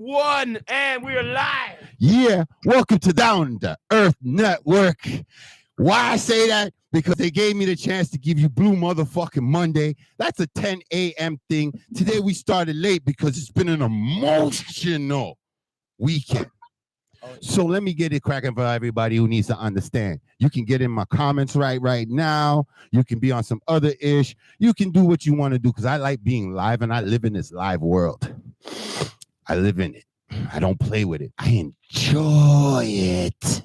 One, and we're live. Yeah, welcome to Down the Earth Network. Why I say that? Because they gave me the chance to give you BluMuthafuxing Monday. That's a 10 a.m. thing. Today we started late because it's been an emotional weekend. So let me get it cracking for everybody who needs to understand. You can get in my comments right now. You can be on some other ish. You can do what you want to do because I like being live and I live in this live world. I live in it. I don't play with it. I enjoy it.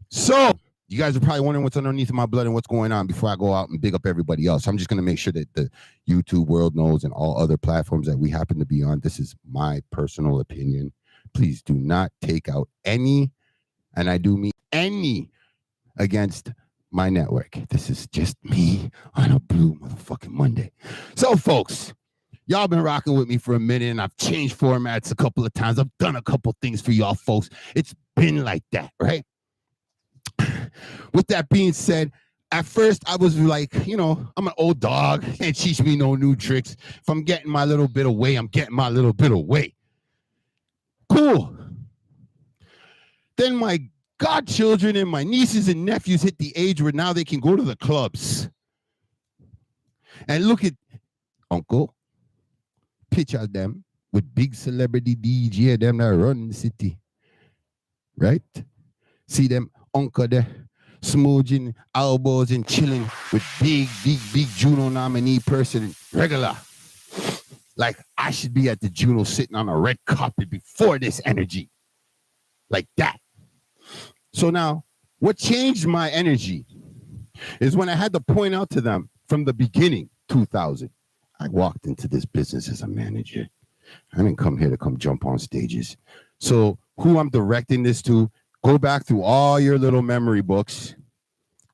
So you guys are probably wondering what's underneath my blood and what's going on before I go out and big up everybody else. I'm just going to make sure that the YouTube world knows and all other platforms that we happen to be on. This is my personal opinion. Please do not take out any, and I do mean any, against my network. This is just me on a BluMuthafuxing Monday. So, folks, y'all been rocking with me for a minute, and I've changed formats a couple of times. I've done a couple things for y'all, folks. It's been like that, right? With that being said, at first, I was like, I'm an old dog. Can't teach me no new tricks. If I'm getting my little bit away, I'm getting my little bit away. Cool. Then my godchildren and my nieces and nephews hit the age where now they can go to the clubs. And look at Uncle. Picture them with big celebrity DJ, them that run the city. Right? See them Uncle there, smooching elbows and chilling with big Juno nominee person, regular. Like I should be at the Juno sitting on a red carpet before this energy. Like that. So now, what changed my energy is when I had to point out to them from the beginning, 2000, I walked into this business as a manager. I didn't come here to come jump on stages. So who I'm directing this to, go back through all your little memory books.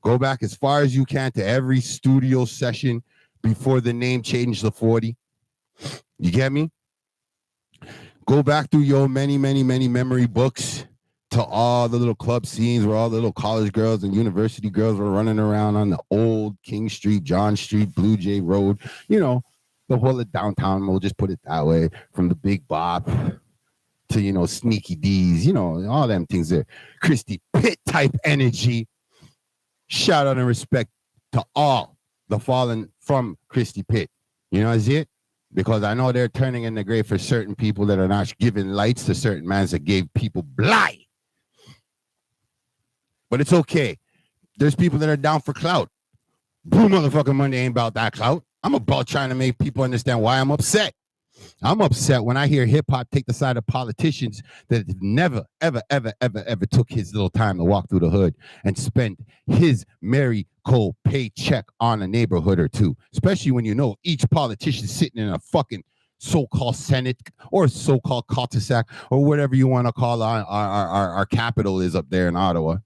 Go back as far as you can to every studio session before the name changed to 40. You get me? Go back through your many memory books to all the little club scenes where all the little college girls and university girls were running around on the old King Street, John Street, Blue Jay Road. The whole of downtown, we'll just put it that way, from the Big Bop to, Sneaky D's, all them things there. Christy Pitt type energy. Shout out and respect to all the fallen from Christy Pitt. Is it? Because I know they're turning in the grave for certain people that are not giving lights to certain mans that gave people blight. But it's okay. There's people that are down for clout. BluMuthafuxing Monday ain't about that clout. I'm about trying to make people understand why I'm upset. I'm upset when I hear hip-hop take the side of politicians that never, ever took his little time to walk through the hood and spend his Mary Cole paycheck on a neighborhood or two, especially when each politician sitting in a fucking so-called Senate or so-called cul-de-sac or whatever you want to call our capital is up there in Ottawa.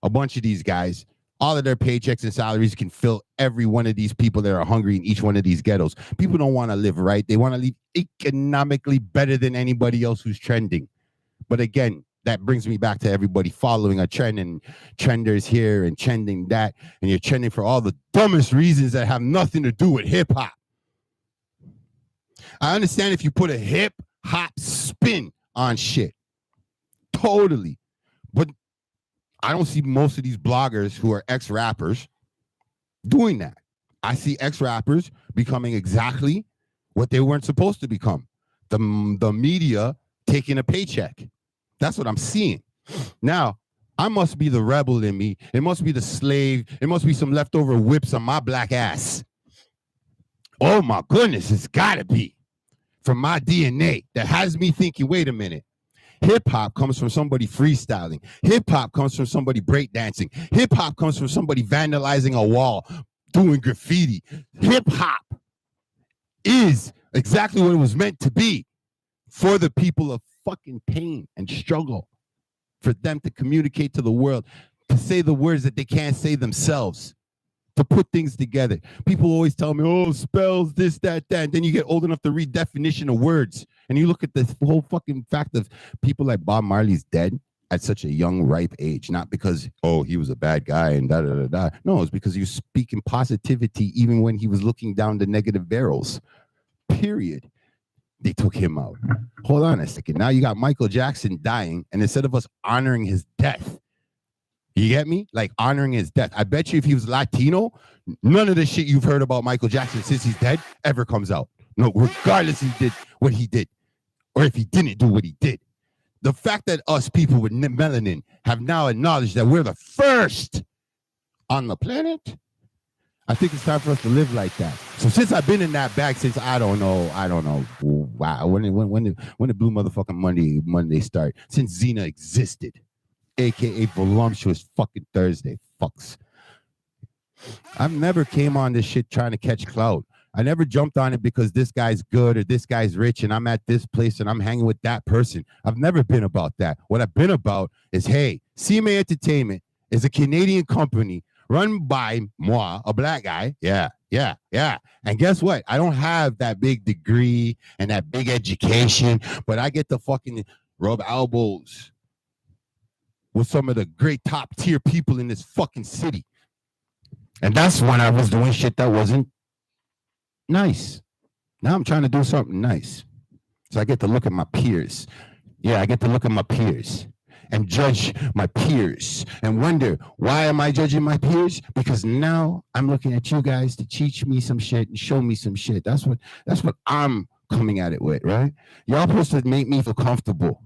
A bunch of these guys, all of their paychecks and salaries can fill every one of these people that are hungry in each one of these ghettos. People don't want to live right. They want to live economically better than anybody else who's trending. But again, that brings me back to everybody following a trend and trenders here and trending that. And you're trending for all the dumbest reasons that have nothing to do with hip hop. I understand if you put a hip hop spin on shit. Totally. But I don't see most of these bloggers who are ex-rappers doing that. I see ex-rappers becoming exactly what they weren't supposed to become. The media taking a paycheck. That's what I'm seeing. Now, I must be the rebel in me. It must be the slave. It must be some leftover whips on my black ass. Oh my goodness, it's gotta be from my DNA that has me thinking, wait a minute. Hip-hop comes from somebody freestyling. Hip-hop comes from somebody breakdancing. Hip-hop comes from somebody vandalizing a wall, doing graffiti. Hip-hop is exactly what it was meant to be for the people of fucking pain and struggle, for them to communicate to the world, to say the words that they can't say themselves, to put things together. People always tell me, oh, spells, this, that. And then you get old enough to read definition of words. And you look at the whole fucking fact of people like Bob Marley's dead at such a young, ripe age. Not because, oh, he was a bad guy and da-da-da-da. No, it's because he was speaking positivity even when he was looking down the negative barrels. Period. they took him out. Hold on a second. Now you got Michael Jackson dying, and instead of us honoring his death, you get me? Like honoring his death. I bet you if he was Latino, none of the shit you've heard about Michael Jackson since he's dead ever comes out. No, regardless if he did what he did, or if he didn't do what he did. The fact that us people with melanin have now acknowledged that we're the first on the planet, I think it's time for us to live like that. So since I've been in that bag since I don't know, wow, when did BluMuthafuxing Monday start? Since Xena existed, aka Voluptuous fucking Thursday, fucks. I've never came on this shit trying to catch clout. I never jumped on it because this guy's good or this guy's rich and I'm at this place and I'm hanging with that person. I've never been about that. What I've been about is, hey, CMA Entertainment is a Canadian company run by moi, a black guy. Yeah. And guess what? I don't have that big degree and that big education, but I get to fucking rub elbows with some of the great top tier people in this fucking city. And that's when I was doing shit that wasn't nice. Now I'm trying to do something nice. So I get to look at my peers. Yeah, I get to look at my peers and judge my peers and wonder, why am I judging my peers? Because now I'm looking at you guys to teach me some shit and show me some shit. That's what I'm coming at it with, right? Y'all supposed to make me feel comfortable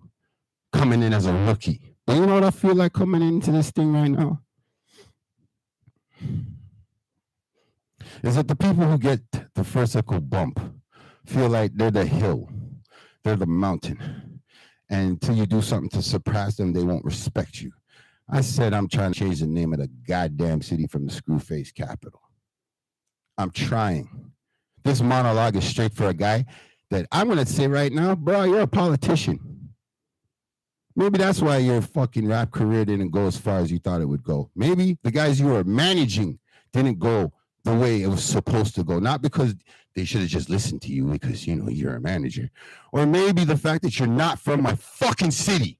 coming in as a rookie. But you know what I feel like coming into this thing right now? Is that the people who get the first echo bump feel like they're the hill, they're the mountain. And until you do something to surpass them, they won't respect you. I said I'm trying to change the name of the goddamn city from the Screwface capital. I'm trying. This monologue is straight for a guy that I'm going to say right now, bro, you're a politician. Maybe that's why your fucking rap career didn't go as far as you thought it would go. Maybe the guys you were managing didn't go the way it was supposed to go, not because they should have just listened to you because, you know, you're a manager, or maybe the fact that you're not from my fucking city.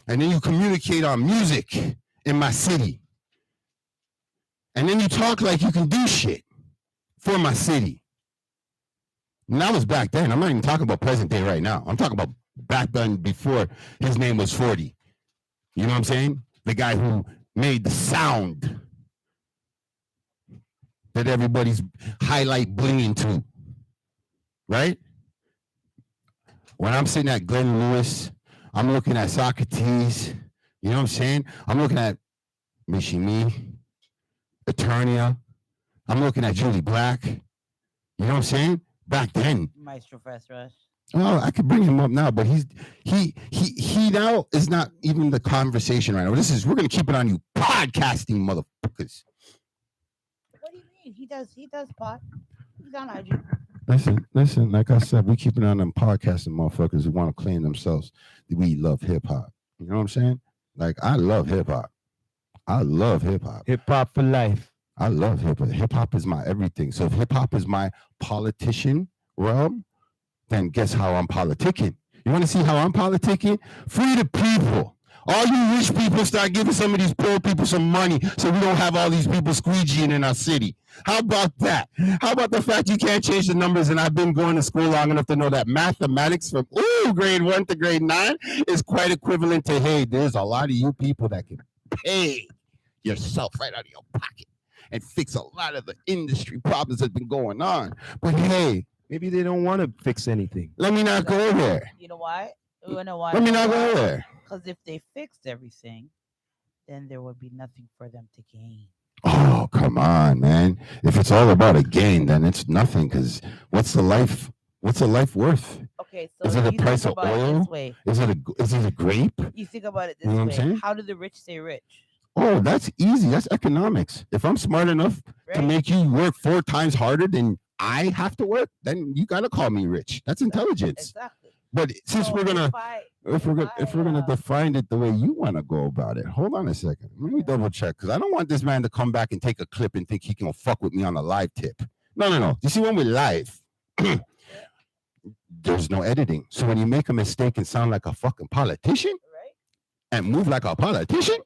And then you communicate on music in my city. And then you talk like you can do shit for my city. And that was back then. I'm not even talking about present day right now. I'm talking about back then before his name was 40. You know what I'm saying? The guy who made the sound that everybody's highlight blinging to, right? When I'm sitting at Glenn Lewis, I'm looking at Socrates, you know what I'm saying? I'm looking at Mishimi, Eternia. I'm looking at Julie Black. You know what I'm saying? Back then. Maestro Fast Rush. Oh, I could bring him up now, but he now is not even the conversation right now. We're gonna keep it on you podcasting motherfuckers. What do you mean? He does pot. He's on IG. Listen, like I said, we keep it on them podcasting motherfuckers who want to claim themselves that we love hip hop. You know what I'm saying? Like, I love hip hop. I love hip hop. Hip hop for life. I love hip hop. Hip hop is my everything. So if hip hop is my politician realm, then guess how I'm politicking. You want to see how I'm politicking? Free the people. All you rich people start giving some of these poor people some money so we don't have all these people squeegeeing in our city. How about that? How about the fact you can't change the numbers, and I've been going to school long enough to know that mathematics from grade 1 to grade 9 is quite equivalent to, hey, there's a lot of you people that can pay yourself right out of your pocket and fix a lot of the industry problems that's been going on. But hey, maybe they don't want to fix anything. Let me not go there. You know why? You know why? Let me not go there. Because if they fixed everything, then there would be nothing for them to gain. Oh, come on, man. If it's all about a gain, then it's nothing. Because what's the life worth? Okay, so is it the price of oil? Is it a grape? You think about it this You know what I'm way. saying? How do the rich stay rich? Oh, that's easy. That's economics. If I'm smart enough to make you work 4 times harder than I have to work, then you gotta call me rich. That's intelligence. Exactly. But since we're gonna define it the way you want to go about it, hold on a second. Let me double check, because I don't want this man to come back and take a clip and think he can fuck with me on a live tip. No. You see, when we're live, there's no editing. So when you make a mistake and sound like a fucking politician, and move like a politician,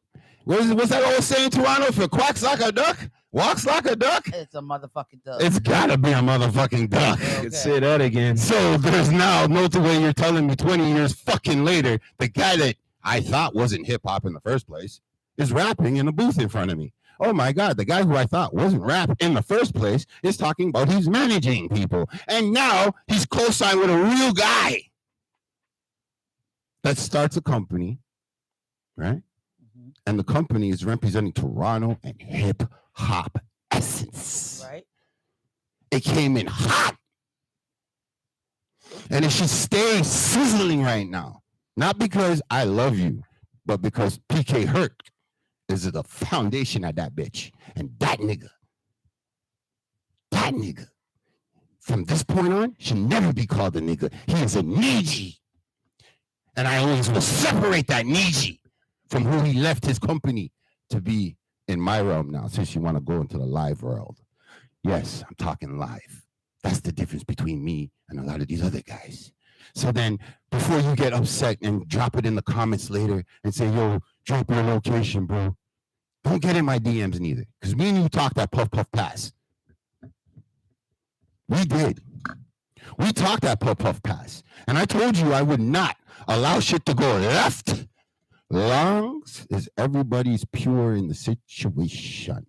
what's that old saying, Toronto? For quacks like a duck, Walks like a duck. It's a motherfucking duck. It's gotta be a motherfucking duck. You could say that again. So there's now no way you're telling me 20 years fucking later, the guy that I thought wasn't hip hop in the first place is rapping in a booth in front of me. Oh my God, the guy who I thought wasn't rap in the first place is talking about he's managing people. And now he's co-signed with a real guy that starts a company, right? Mhm. And the company is representing Toronto and hip hop essence. Right? It came in hot. And it should stay sizzling right now. Not because I love you, but because PK Hurt is the foundation of that bitch. And that nigga, from this point on, should never be called a nigga. He is a Niji. And I always will separate that Niji from who he left his company to be in my realm now, since you want to go into the live world. Yes, I'm talking live. That's the difference between me and a lot of these other guys. So then, before you get upset and drop it in the comments later and say, yo, drop your location, bro. Don't get in my DMs neither. Because me and you talked that Puff Puff Pass. We did. We talked that Puff Puff Pass. And I told you I would not allow shit to go left long as everybody's pure in the situation.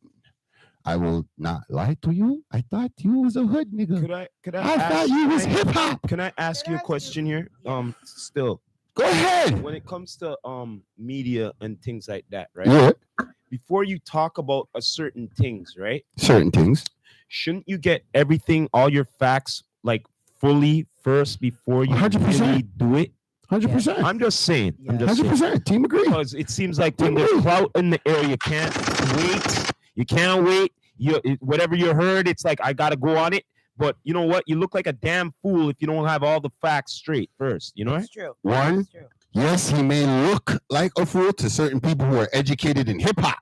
I will not lie to you. I thought you was a hood nigga. Could I thought you was hip hop. Can I ask you a question here? Yeah. Still, Go ahead. when it comes to media and things like that, right? Yeah, Before you talk about a certain things, right? certain things. Shouldn't you get everything, all your facts, like fully first before you 100%. really do it? 100%. I'm just saying. I'm Yeah. just saying. 100%. Team agree. Because it seems like when there's clout in the air, you can't wait. You can't wait. Whatever you heard, it's like I gotta go on it. But you know what? You look like a damn fool if you don't have all the facts straight first. You know? It's true. One, It's true. yes, he may look like a fool to certain people who are educated in hip hop,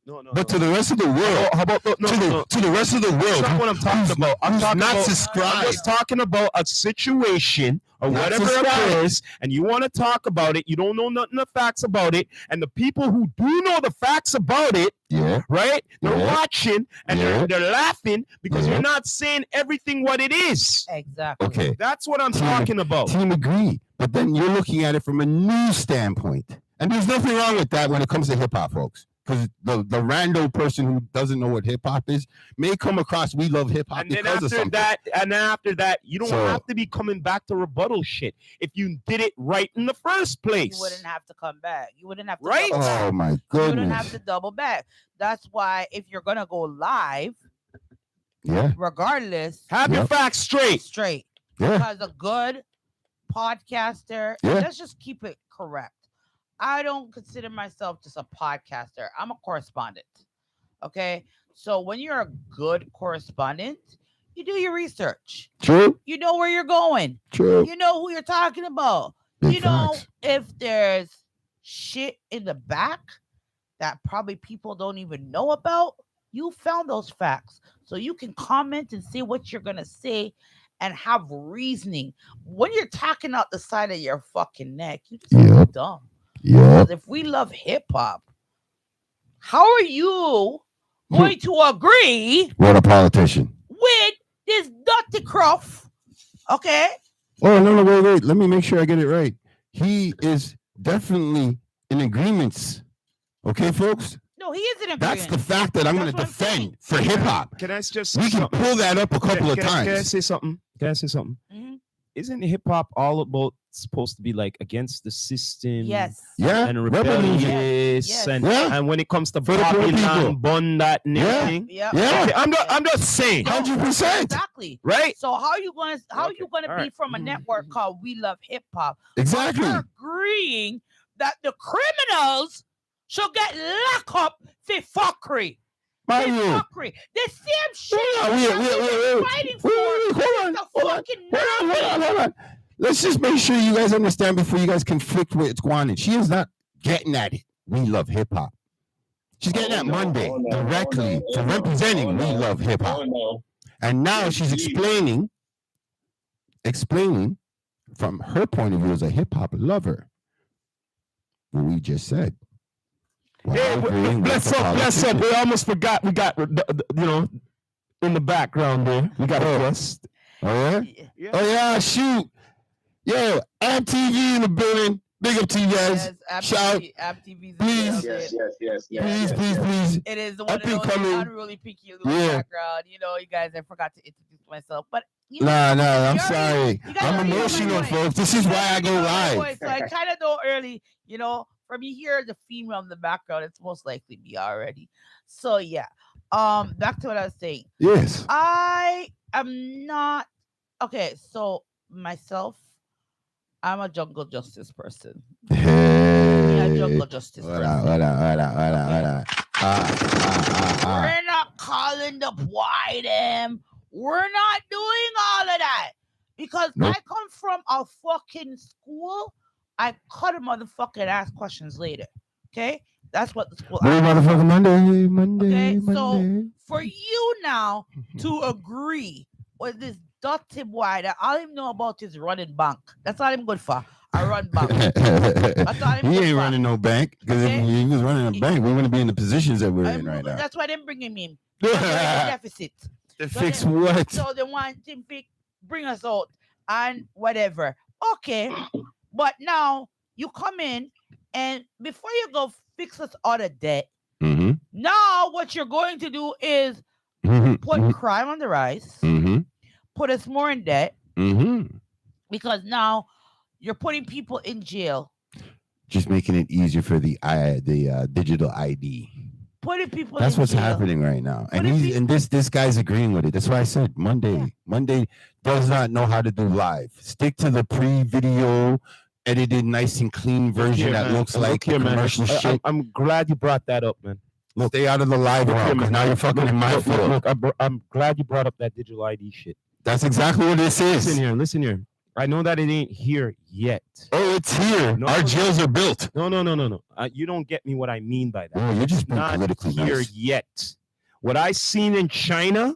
No. but to the rest of the world, How about no? to the rest of the That's world, not what I'm talking about. I'm who's talking not about. I'm subscribed. just talking about a situation or Not whatever it subscribed. is, and you want to talk about it. You don't know nothing of facts about it, and the people who do know the facts about it, Yeah, right? They're Yeah. watching and Yeah. they're laughing because Yeah. you're not saying everything what it is. Exactly. okay. That's what I'm Team- talking about. Team agree, but then you're looking at it from a news standpoint, and there's nothing wrong with that when it comes to hip hop, folks. Because the rando person who doesn't know what hip hop is may come across we love hip hop And then because of after something. that, you don't So- have to be coming back to rebuttal shit if you did it right in the first place. You wouldn't have to come back. You wouldn't have to Right? double back. Oh my You wouldn't have goodness! to double back. That's why if you're gonna go live, Yeah, regardless, Have your Yep. facts straight. straight. yeah, Because a good podcaster, Yeah. let's just keep it correct. I don't consider myself just a podcaster. I'm a correspondent. Okay. So when you're a good correspondent, you do your research. true, You know where you're going. true. You know who you're talking about. Big You know facts. if there's shit in the back that probably people don't even know about, you found those facts. So you can comment and say what you're gonna say and have reasoning. When you're talking out the side of your fucking neck, you just Yep. look dumb. Yeah, Because if we love hip hop, how are you going to agree what a politician. with this Dr. Croft? Okay. Oh no, wait. Let me make sure I get it right. He is definitely in agreements. Okay, folks. No, he is in agreement. That's the fact that I'm going to That's what I'm saying. defend for hip hop. Can I just We say can something? pull that up a couple of Can I times. say something? Can I say something? Mhm. Isn't hip hop all about supposed to be like against the system? Yes. Yeah, And rebel music. rebellious, Yes. and Yeah. and when it comes to For the poor people. Babylon, bun that and Yeah. everything. Yeah. Yeah. Okay, I'm just saying, No, 100%. Exactly. right? So how you gonna Okay, be all right. from a Mhm, network mhm. called We Love Hip Hop? Exactly. You're agreeing that the criminals should get locked up for fuckery. For Mario. fuckery. The same shit Yeah, that wait, we've been fighting for hold on, the hold on, fucking hold on. Let's just make sure you guys understand before you guys conflict with it's going on. She is not getting at it. We love hip hop. She's getting at Monday directly to representing We Love Hip Hop. And now she's explaining from her point of view as a hip hop lover what we just said. Well, Hey, I agree. bless That's a up, bless up. politician. We almost forgot. We got, in the background there. We got a guest. Oh yeah. Yeah. Oh yeah. Shoot. Yo, MTV in the building. Big up to you guys. Yes, Shout. AppTV's Please. Please. It is the I one and think only coming- unruly Pinky Lou Yeah. background. You know, you guys, I forgot to introduce myself, but you Nah, I'm you already- sorry. you guys I'm already know my emotional, voice. folks. This is You why guys I already go know my live. voice, so I kind of know early. You know, from you hear the female in the background, it's most likely me already. So yeah. Back to what I was saying. Yes. I am not okay. So myself, I'm a jungle justice person. Yeah, Hey. jungle justice What person. up, what up, what up, what up, what up? We're not calling the boy them. We're not doing all of that. Because Nope. I come from a fucking school. I cut a motherfucker and ask questions later. Okay? That's what the school Hey, I come motherfucker, from. Monday. Okay, so Monday. for you now to agree with this dirty boy that all him know about is running bank. That's all I'm good for. I run bank. He ain't running no bank because Okay. if he was running a bank, we wouldn't be in the positions that we're in right now. That's why they're bringing him. That's why the deficit. To So fix they- what? So they want him to bring us out and whatever. Okay. But now you come in and before you go fix us out of debt, Mm-hmm. now what you're going to do is Mm-hmm. put crime on the rise, Mm-hmm. put us more in debt, Mm-hmm. because now you're putting people in jail, Just making it easier for the digital ID. putting people That's in what's jail. happening right now, and But if he's and this guy's agreeing with it. That's why I said Monday. Yeah. Monday does not know how to do live. Stick to the pre-video, edited, nice and clean version Here, that man. looks Look like here, man. commercial shit. I'm glad you brought that up, man. Stay out of the live Look here, realm, 'cause man. now you're fucking in my field. Look, I'm glad you brought up that digital ID shit. That's exactly what this is. Listen here. I know that it ain't here yet. Oh, it's here. No, Our no. jails are built. No. You don't get me what I mean by that. Oh, you're just being Not politically here nice. yet. What I seen in China,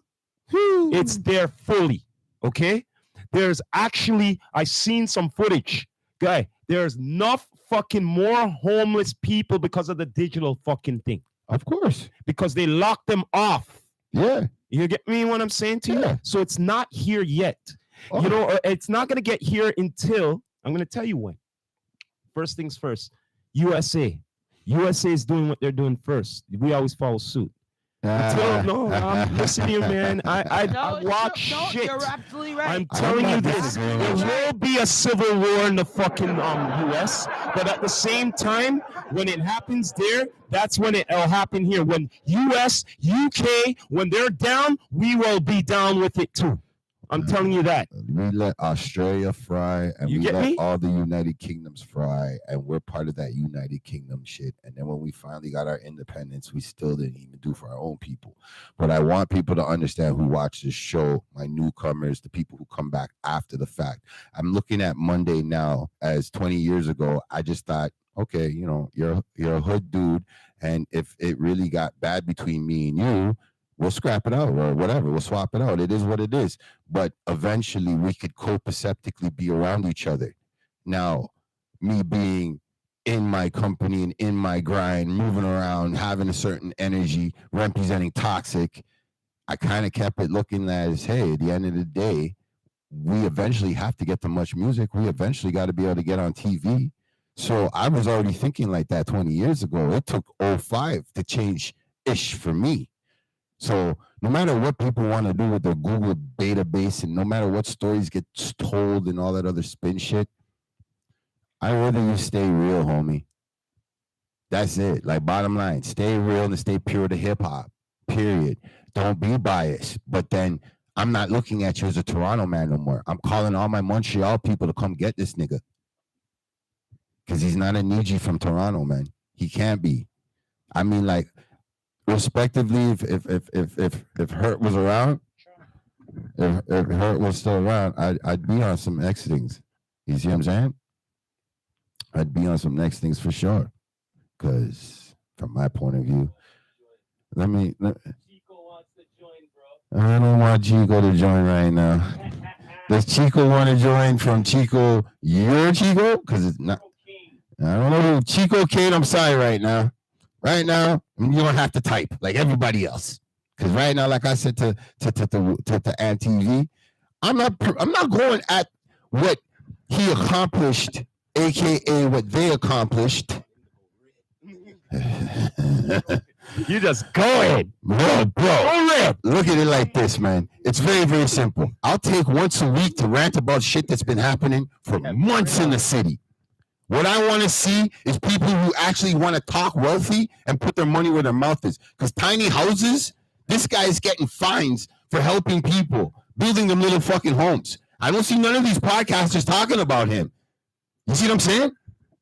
it's there fully. Okay. There's actually I seen some footage, guy. There's enough fucking more homeless people because of the digital fucking thing. Of course. Because they locked them off. Yeah. You get me what I'm saying to you? Yeah. So it's not here yet. Oh. You know, it's not going to get here until I'm going to tell you when. First things first, USA. USA is doing what they're doing first. We always follow suit. Listen here, man. I watch shit. You're absolutely right. I'm telling you not this. disagreeing There with you. will be a civil war in the fucking US, but at the same time, when it happens there, that's when it'll happen here. When US, UK, when they're down, we will be down with it too. I'm telling you that. We let Australia fry, and You we get let me? all the United Kingdoms fry, and we're part of that United Kingdom shit. And then when we finally got our independence, we still didn't even do for our own people. But I want people to understand who watch this show, my newcomers, the people who come back after the fact. I'm looking at Monday now as 20 years ago. I just thought, okay, you know, you're a hood dude, and if it really got bad between me and you, we'll scrap it out or whatever. We'll swap it out. It is what it is. But eventually we could copacetically be around each other. Now, me being in my company and in my grind, moving around, having a certain energy, representing toxic, I kind of kept it looking as, hey, at the end of the day, we eventually have to get to much music. We eventually got to be able to get on TV. So I was already thinking like that 20 years ago. It took 05 to change ish for me. So no matter what people want to do with their Google database and no matter what stories get told and all that other spin shit, I'd rather you stay real, homie. That's it. Like bottom line, stay real and stay pure to hip hop, period. Don't be biased. But then I'm not looking at you as a Toronto man no more. I'm calling all my Montreal people to come get this nigga. Because he's not a Niji from Toronto, man. He can't be. I mean, like, respectively, if Hurt was around, if Hurt was still around, I'd be on some next things. You see what I'm saying? I'd be on some next things for sure. Because from my point of view, I don't want Chico to join right now. Does Chico want to join from Chico? Your Chico? Because it's not. I don't know. Chico Kane, I'm sorry right now. Right now, you don't have to type like everybody else. Because right now, like I said to Ant TV, I'm not going at what he accomplished, aka what they accomplished. You just go ahead. Bro, look at it like this, man. It's very, very simple. I'll take once a week to rant about shit that's been happening for months in the city. What I want to see is people who actually want to talk wealthy and put their money where their mouth is. Because tiny houses, this guy is getting fines for helping people, building them little fucking homes. I don't see none of these podcasters talking about him. You see what I'm saying?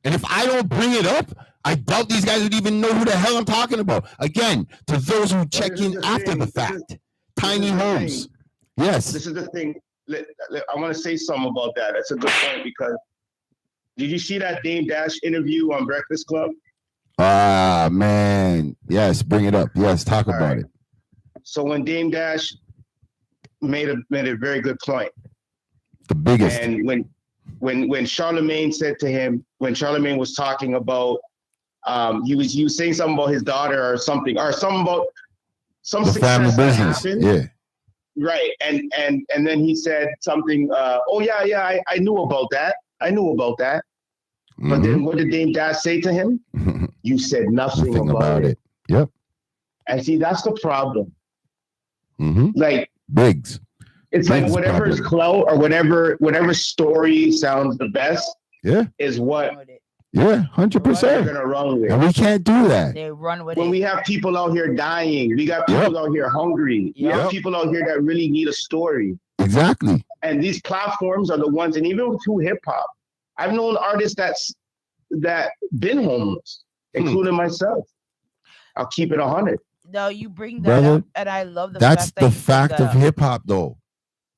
And if I don't bring it up, I doubt these guys would even know who the hell I'm talking about. Again, to those who check in after the fact, tiny homes. Yes. This is the thing. I want to say something about that. That's a good point because did you see that Dame Dash interview on Breakfast Club? Ah, man. Yes, bring it up. Yes, talk about it. So when Dame Dash made a very good point. The biggest. And when Charlemagne said to him, when Charlemagne was talking about he was saying something about his daughter or something about some the family success business. Happened. Yeah. Right. And then he said something, I knew about that. But then what did Dame Dash say to him? You said nothing about it. Yep. And see, that's the problem. Like Biggs. It's like whatever is clout or whatever story sounds the best is what 100%. they're gonna run with. And we can't do that. They run with it. When we have people out here dying, we got people out here hungry. We have people out here that really need a story. Exactly. And these platforms are the ones, and even through hip hop, I've known artists that been homeless, including myself. I'll keep it 100. No, you bring that up, and I love that's the fact of hip hop, though.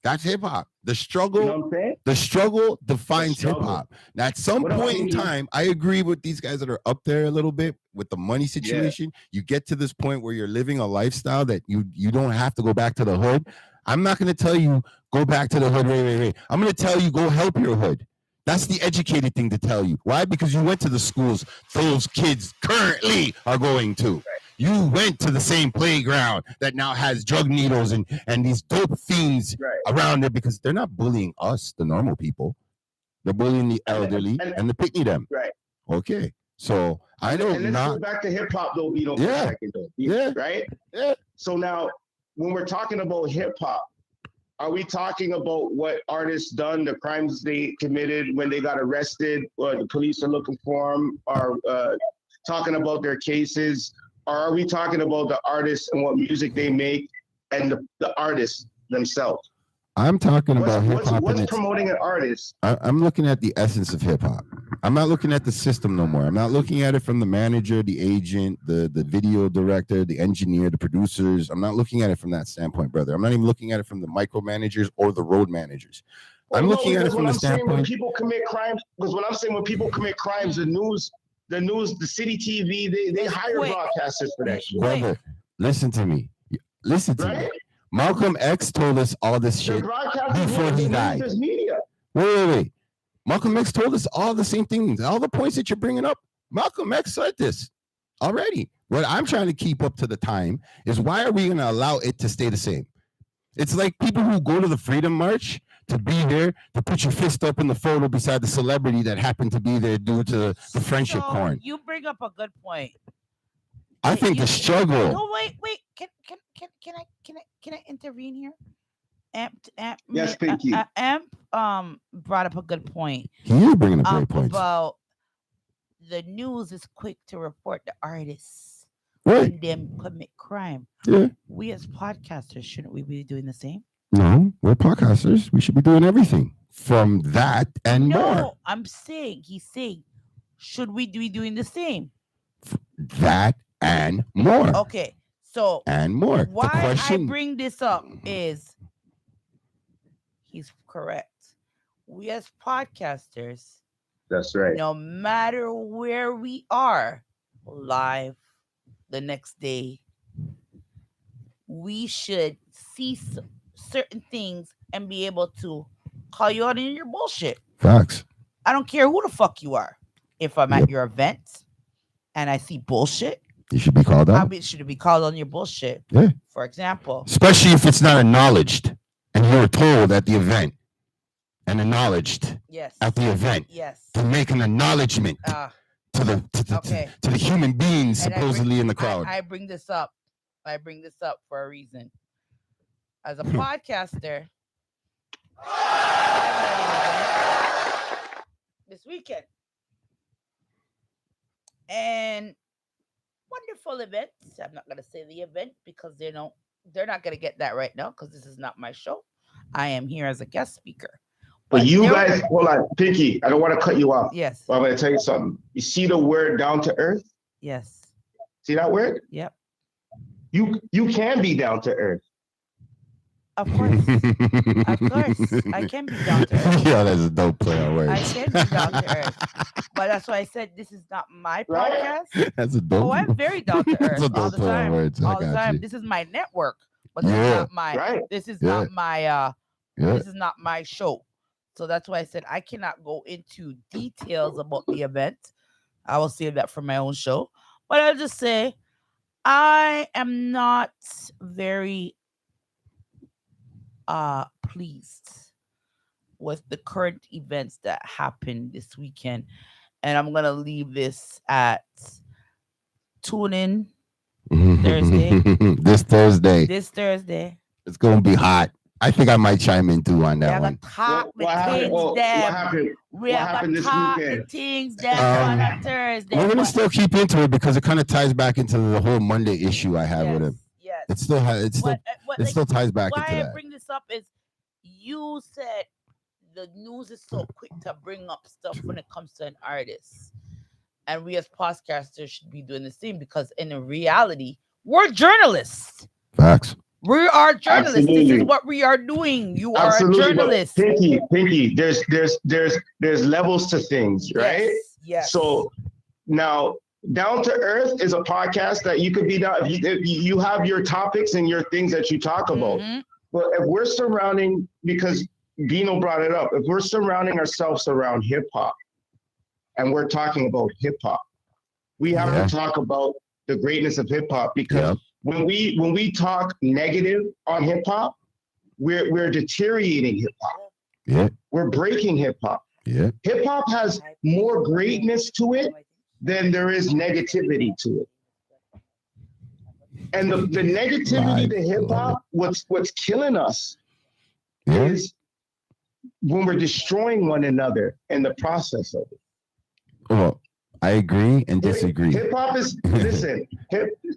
That's hip hop. The struggle, you know what I'm saying? The struggle defines hip hop. Now, at some point in time, I agree with these guys that are up there a little bit with the money situation. You get to this point where you're living a lifestyle that you don't have to go back to the hood. I'm not going to tell you go back to the hood. Wait. I'm going to tell you go help your hood. That's the educated thing to tell you. Why? Because you went to the schools those kids currently are going to. You went to the same playground that now has drug needles and these dope fiends around it because they're not bullying us, the normal people. They're bullying the elderly and the pick them. Right. Okay. So I don't and let's go back to hip hop though, for a second though. Right? Yeah. So now when we're talking about hip hop, are we talking about what artists done, the crimes they committed when they got arrested, or the police are looking for them, or talking about their cases? Or are we talking about the artists and what music they make and the artists themselves? I'm talking about hip hop. What's promoting an artist? I'm looking at the essence of hip hop. I'm not looking at the system no more. I'm not looking at it from the manager, the agent, the video director, the engineer, the producers. I'm not looking at it from that standpoint, brother. I'm not even looking at it from the micromanagers or the road managers. I'm looking at it from the standpoint. When people commit crimes, because when I'm saying when people commit crimes, the news, the city TV, they hire broadcasters for that shit. Brother, listen to me. Listen to me. Malcolm X told us all this shit before he died. Wait. Malcolm X told us all the same things. All the points that you're bringing up, Malcolm X said this already. What I'm trying to keep up to the time is why are we going to allow it to stay the same? It's like people who go to the Freedom March to be there, to put your fist up in the photo beside the celebrity that happened to be there due to the friendship corn. You bring up a good point. I think the struggle. No, wait. Can I intervene here? Yes, Pinky. Amp brought up a good point. He is bringing up great points about the news is quick to report the artists when them commit crime. Yeah. We as podcasters, shouldn't we be doing the same? No, we're podcasters. We should be doing everything from that and more. No, he's saying, should we be doing the same? That and more. Okay, so and more. Why I bring this up is he's correct. We as podcasters, that's right. No matter where we are, live the next day, we should see certain things and be able to call you out in your bullshit. Facts. I don't care who the fuck you are. If I'm at your event and I see bullshit, You should be called out. Should it be called on your bullshit? Yeah. For example. Especially if it's not acknowledged and you were told at the event and acknowledged at the event to make an acknowledgement to the human beings supposedly in the crowd. I bring this up. For a reason. As a podcaster, this weekend, and wonderful event. I'm not gonna say the event because they're not gonna get that right now because this is not my show. I am here as a guest speaker. But you guys, hold on, Pinky. I don't want to cut you off. Yes. But I'm gonna tell you something. You see the word down to earth? Yes. See that word? Yep. You can be down to earth. Of course. I can be down to earth. Yeah, that's a dope play on words. I can be down to earth. But that's why I said this is not my podcast. That's a dope. Oh, I'm very down to earth all the time. All the time. You. This is my network. But this is not my this is not my this is not my show. So that's why I said I cannot go into details about the event. I will save that for my own show. But I'll just say I am not very pleased with the current events that happened this weekend. And I'm gonna leave this at tune in Thursday. This Thursday. It's gonna be hot. I think I might chime in too on that one. What happened this weekend? On Thursday. We're gonna still keep into it because it kind of ties back into the whole Monday issue I had with him. Yes. It still ties back into that. Why I bring this up is you said the news is so quick to bring up stuff when it comes to an artist. And we as podcasters should be doing the same because in reality, we're journalists. Facts. We are journalists. Absolutely. This is what we are doing. You are a journalist. Pinky, there's levels to things, right? Yes. So now Down to Earth is a podcast that you could be down. If you have your topics and your things that you talk about. Mm-hmm. But if we're surrounding, because Dino brought it up, if we're surrounding ourselves around hip hop and we're talking about hip hop, we have to talk about the greatness of hip hop because when we talk negative on hip hop, we're deteriorating hip hop. Yeah. We're breaking hip hop. Yeah. Hip hop has more greatness to it than there is negativity to it. And the negativity to hip hop, what's killing us is when we're destroying one another in the process of it. Well, I agree and disagree. Hip hop is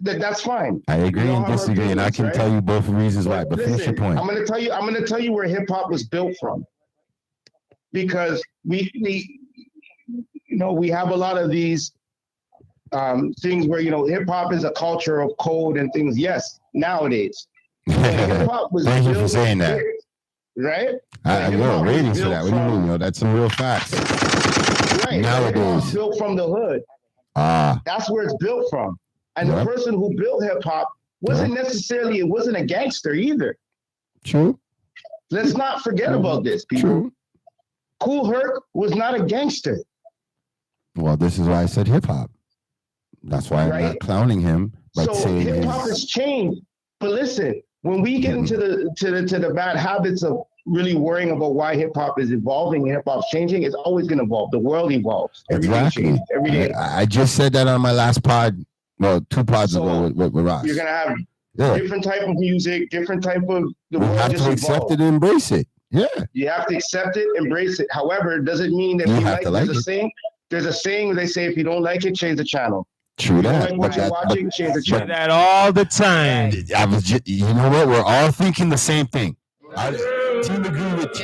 that's fine. I agree and disagree, and I can tell you both reasons why. But finish your point. I'm gonna tell you where hip hop was built from, because we have a lot of these things where hip hop is a culture of code and things. Yes, nowadays. Hip hop was. Thank you for saying that. Right? I know ratings for that. What do you mean? That's some real facts. Right. Nowadays, built from the hood. That's where it's built from. And the person who built hip hop wasn't necessarily, it wasn't a gangster either. True. Let's not forget about this, people. True. Kool Herc was not a gangster. Well, this is why I said hip hop. That's why I'm not clowning him, but saying hip hop has changed. But listen, when we get into the bad habits of really worrying about why hip hop is evolving, hip hop's changing, it's always going to evolve. The world evolves. Everything changes every day. I just said that on my last pod. Well, 2 pods ago with Ross. You're going to have different type of music, different type of the world. You have to accept it and embrace it. Yeah. You have to accept it, embrace it. However, it doesn't mean that you like it. There's a saying they say, if you don't like it, change the channel. True that. Like what you're watching, change the channel. That all the time. I was just, you know what? We're all thinking the same thing. Team agree with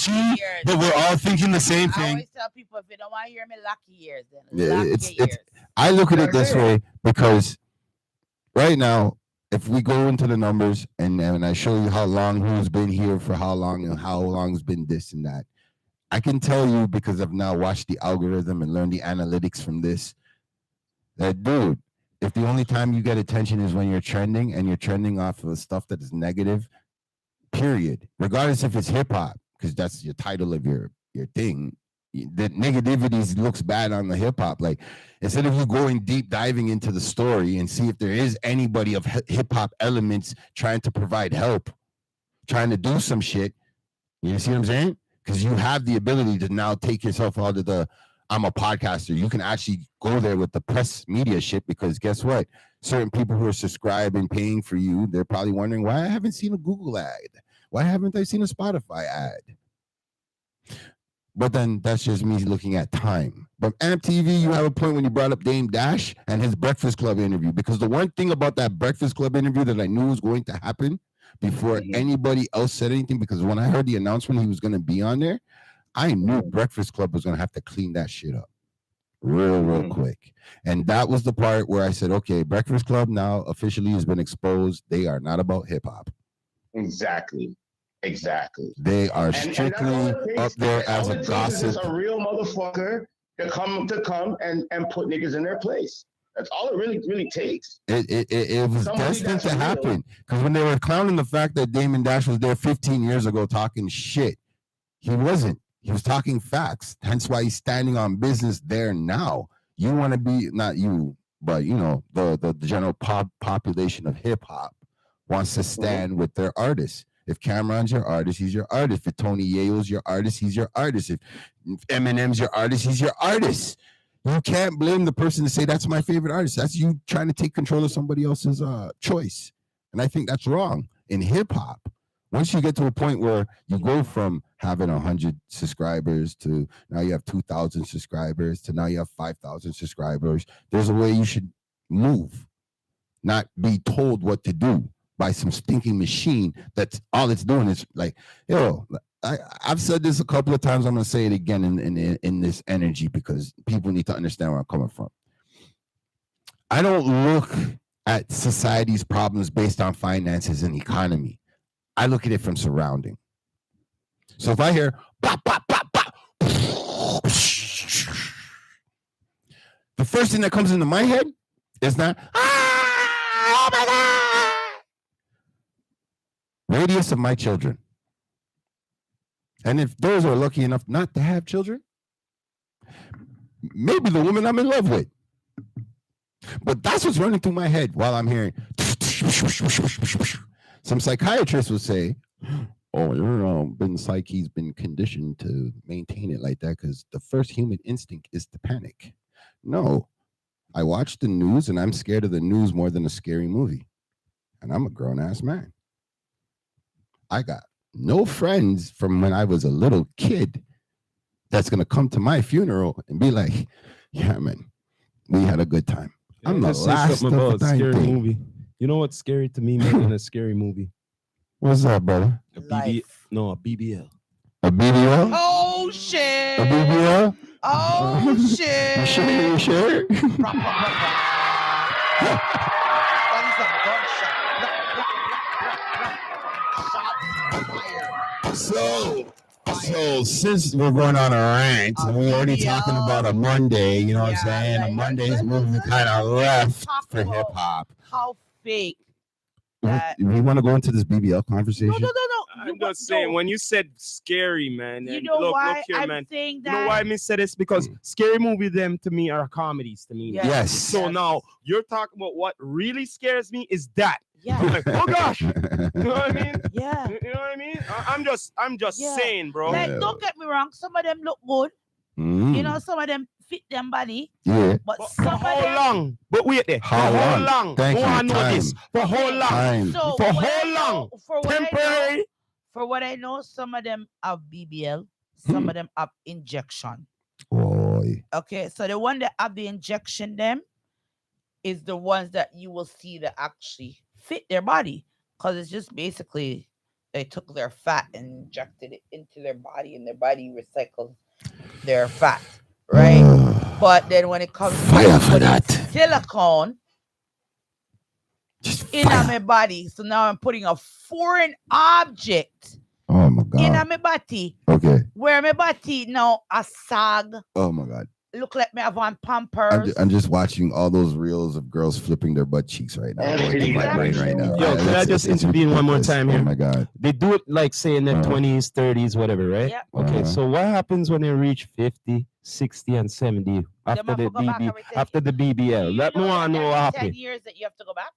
you, but we're all thinking the same thing. I always tell people, if you don't want to hear me, lock your ears. Then I look at it this way because right now, if we go into the numbers and I show you how long who's been here for how long and how long's been this and that, I can tell you because I've now watched the algorithm and learned the analytics from this. That dude, if the only time you get attention is when you're trending and you're trending off of stuff that is negative, period, regardless if it's hip hop, because that's your title of your thing, the negativity looks bad on the hip hop. Like instead of you going deep diving into the story and see if there is anybody of hip hop elements trying to provide help, trying to do some shit, you see what I'm saying? Because you have the ability to now take yourself out of the I'm a podcaster. You can actually go there with the press media shit because guess what? Certain people who are subscribing, paying for you, they're probably wondering why I haven't seen a Google ad. Why haven't I seen a Spotify ad? But then that's just me looking at time. But MTV, you have a point when you brought up Dame Dash and his Breakfast Club interview. Because the one thing about that Breakfast Club interview that I knew was going to happen before anybody else said anything, because when I heard the announcement he was going to be on there, I knew Breakfast Club was going to have to clean that shit up real quick. And that was the part where I said, okay, Breakfast Club now officially has been exposed. They are not about hip hop. Exactly. They are strictly up there as a gossip. It's a real motherfucker to come and put niggas in their place. That's all it really takes. It was destined to happen. Because when they were clowning the fact that Damon Dash was there 15 years ago talking shit, he wasn't. He was talking facts. Hence why he's standing on business there now. You want to be, not you, but you know, the general population of hip hop wants to stand with their artists. If Cameron's your artist, he's your artist. If Tony Yayo's your artist, he's your artist. If Eminem's your artist, he's your artist. You can't blame the person to say that's my favorite artist. That's you trying to take control of somebody else's choice. And I think that's wrong in hip hop. Once you get to a point where you go from having 100 subscribers to now you have 2,000 subscribers to now you have 5,000 subscribers, there's a way you should move, not be told what to do by some stinking machine that's all it's doing is like, yo, I've said this a couple of times. I'm going to say it again in this energy because people need to understand where I'm coming from. I don't look at society's problems based on finances and economy. I look at it from surrounding. So if I hear pop, pop, pop, pop, the first thing that comes into my head is not, oh my God, radius of my children. And if those are lucky enough not to have children, maybe the woman I'm in love with. But that's what's running through my head while I'm hearing. Some psychiatrists will say, oh, he's been conditioned to maintain it like that because the first human instinct is to panic. No, I watch the news and I'm scared of the news more than a scary movie. And I'm a grown-ass man. I got no friends from when I was a little kid that's going to come to my funeral and be like, yeah, man, we had a good time. I'm the last of a scary movie. You know what's scary to me more than a scary movie? What's that, brother? A BBL. A BBL? Oh, shit. A BBL? Oh, shit. You sure? So since we're going on a rant and we're already talking about a Monday, you know what I'm saying? A Monday's moving kind of left for hip hop. How fake. We want to go into this BBL conversation? No. I'm just saying, when you said scary, man, you know why look here, I'm man. saying that? You know why I said this? Because scary movie them to me are comedies to me. Yes. So now you're talking about what really scares me is that. Yeah. I'm like, oh gosh. You know what I mean? Yeah. You know what I mean? I'm just saying, bro. Like, don't get me wrong. Some of them look good. You know, some of them fit them body. Yeah. But for some how of them, long? But wait there. How long? Thank you. I know Time. this. For how long? Time. So For what how I long? know- For what Temporary. For what I know, some of them have BBL, some of them have injection. Boy. Okay, so the one that have the injection them is the ones that you will see that actually fit their body. Because it's just basically they took their fat and injected it into their body and their body recycles their fat. Right? But then when it comes Fire for that. silicone Just in fire. my body. So now I'm putting a foreign object Oh my God. in my body. Okay. Where my body now a sag. Oh my God. Look like me have on I'm Pampers. I'm just watching all those reels of girls flipping their butt cheeks right now. Oh, Going through my brain right now. Yo, can I just intervene one more time Oh here? my god. They do it like say in their Uh-huh. 20s, 30s, whatever, right? Yep. Okay, Uh-huh. so what happens when they reach 50, 60, and 70 after have the to go back BB every 10 after the BBL? You Let me know want that to know what every 10 happened. years that you have to go back?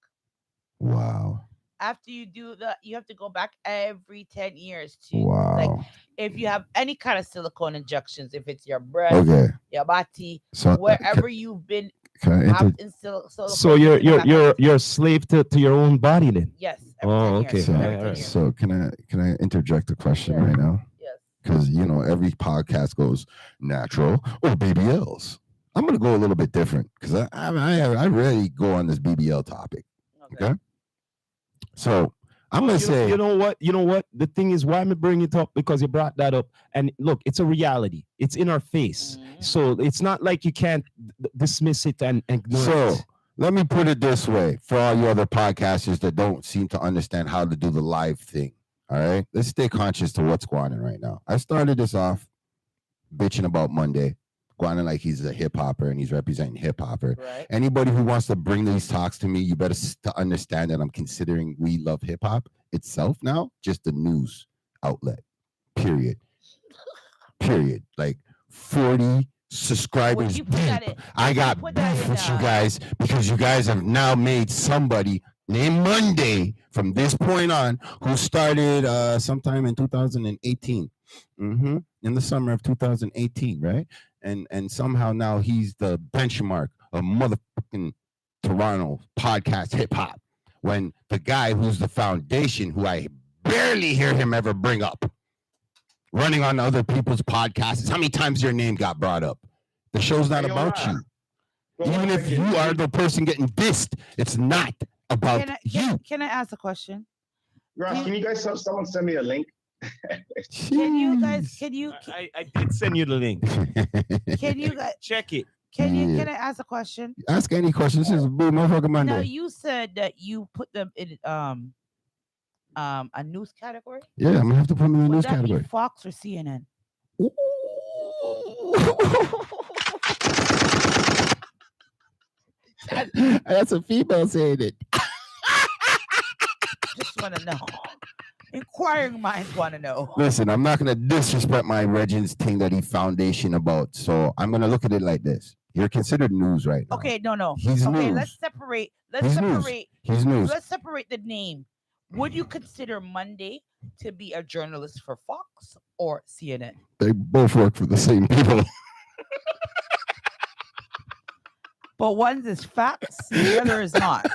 Wow. After you do you have to go back every 10 years to Wow. like if you have any kind of silicone injections, if it's your breast, Okay. your body, So wherever you've been can I have inter- in silicone. So you have to go back every- you're a slave to your own body then. yes. Every Oh, 10 years, okay. every All 10 right. years. so can I interject a question Yes. right now? Yes. Because every podcast goes natural or BBLs. I'm gonna go a little bit different because I rarely go on this BBL topic. Okay. So I'm gonna say You know what? The thing is, why I'm bringing it up because you brought that up, and look, it's a reality. It's in our face, so it's not like you can't dismiss it and ignore so. it. Let me put it this way for all you other podcasters that don't seem to understand how to do the live thing. All right, let's stay conscious to what's going on right now. I started this off bitching about Monday, going on like he's a hip hopper and he's representing hip hopper. Right. Anybody who wants to bring these talks to me, you better to understand that I'm considering We Love Hip Hop itself now just a news outlet. Period. Like 40 subscribers you put that in- deep. I got put that beef in, with you guys because you guys have now made somebody named Monday from this point on who started sometime in 2018. In the summer of 2018, right? And somehow now he's the benchmark of motherfucking Toronto podcast hip hop. When the guy who's the foundation, who I barely hear him ever bring up, running on other people's podcasts, how many times your name got brought up? The show's not about you. Even if you are the person getting dissed, it's not about you. Can I ask a question? Ross, can you guys someone send me a link? Can you guys? Can you? I did send you the link. Can you guys? Check it. Can you? Yeah. Can I ask a question? Ask any question. This is BluMuthafuxing Monday. No, you said that you put them in a news category. Yeah, I'm gonna have to put them in the Would news that category. be Fox or CNN? That's a female saying it. Just want to know. Inquiring minds want to know. Listen, I'm not gonna disrespect my Regents thing that he foundation about. So I'm gonna look at it like this. You're considered news right now. Okay, no. He's okay, news. let's separate. He's news. He's news. Let's separate the name. Would you consider Monday to be a journalist for Fox or CNN? They both work for the same people. But one is facts, the other is not.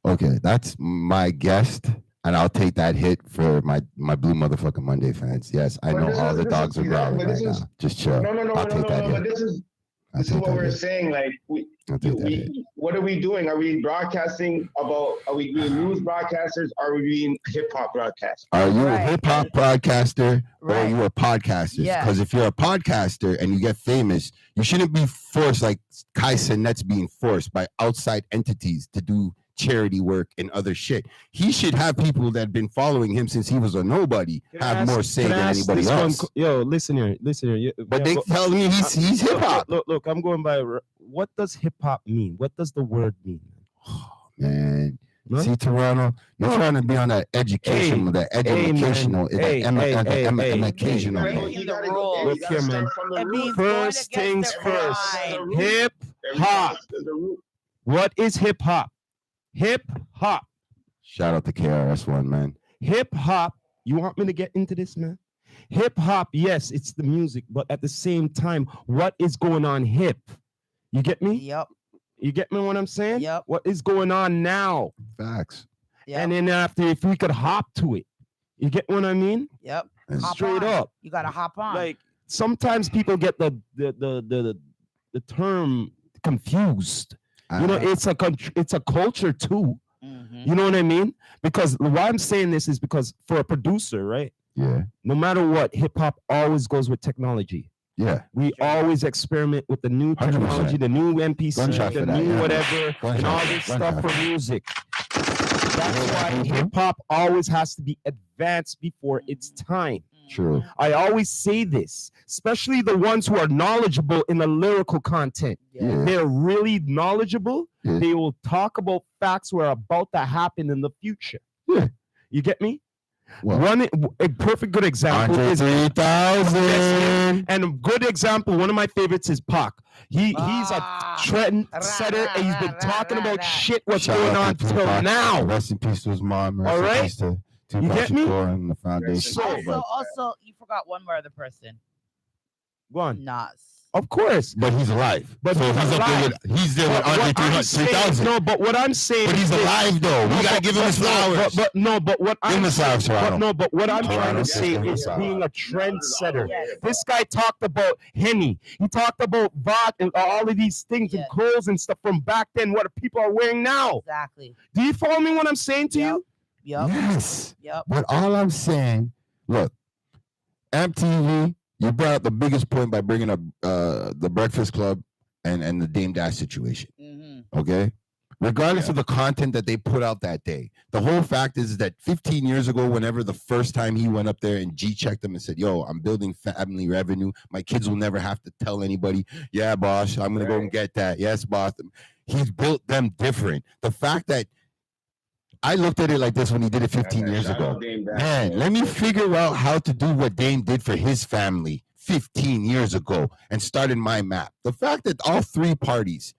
Okay, that's my guest, and I'll take that hit for my BluMuthafuxing Monday fans. Yes, I know all the dogs are growling right now. Just chill. No. I'll take that But hit. this is what we're saying. Like, what are we doing? Are we broadcasting about? Are we being news broadcasters? Or are we being hip hop broadcasters? Are you Right. a hip hop broadcaster or are Right. you a podcaster? Yeah. Because if you're a podcaster and you get famous, you shouldn't be forced like Kai Sinet's being forced by outside entities to do charity work and other shit. He should have people that have been following him since he was a nobody have more say than anybody else. Yo, listen here. But they tell me he's hip hop. Look, I'm going by. What does hip hop mean? What does the word mean? Oh, man. Huh? See, Toronto, you're trying to be on that educational, educational. Look here, man. First things first. Hip hop. What is hip hop? Hip hop. Shout out to KRS-One, man. Hip hop. You want me to get into this, man? Hip hop, yes, it's the music, but at the same time, what is going on hip? You get me? Yep. You get me what I'm saying? Yep. What is going on now? Facts. Yep. And then after, if we could hop to it, you get what I mean? Yep. And Hop Straight on. up. You gotta hop on. Like sometimes people get the term confused. You know, it's a culture too. Mhm. You know what I mean? Because why I'm saying this is because for a producer, right? Yeah. No matter what, hip hop always goes with technology. Yeah. We always experiment with the new 100%. technology, the new MPC, Gunshot the for that, new yeah. whatever, and all this stuff for music. That's why hip hop always has to be advanced before its time. True. I always say this, especially the ones who are knowledgeable in the lyrical content. Yeah. They're really knowledgeable. Yeah. They will talk about facts that are about to happen in the future. Yeah. You get me? Well, A perfect good example Andre is 3000. and a good example. One of my favorites is Pac. He's a trend setter, and he's been talking about shit what's Shout going out on to till Tupac. now. Rest in peace to his mom. Rest All in right? peace to You Tupac get me? Shakur and the foundation. So- Also, you forgot one more other person. Go on. Nas. Of course. But he's alive. But so he's he's up there alive. with he's there with But Andre what I'm saying- 3000. No, but what I'm saying But he's is this. alive though. No, We gotta but- give him his but- flowers. But what Give him I'm his flowers, saying, Toronto. but what I'm Toronto, trying to give say him his is flowers. being a trendsetter. Yes. This guy talked about Henny. He talked about vodka and all of these things and Yes. clothes and stuff from back then. What people are wearing now. Exactly. Do you follow me? What I'm saying to you? Yep. Yes. Yep. But all I'm saying, look, MTV, you brought up the biggest point by bringing up the Breakfast Club and the Dame Dash situation. Mm-hmm. Okay. Regardless of the content that they put out that day, the whole fact is that 15 years ago, whenever the first time he went up there and G checked them and said, "Yo, I'm building family revenue. My kids will never have to tell anybody. Yeah, boss, I'm gonna go and get that. Yes, boss." He's built them different. The fact that I looked at it like this when he did it 15 years ago. Man, let me figure out how to do what Dame did for his family 15 years ago and started my map. The fact that all three parties,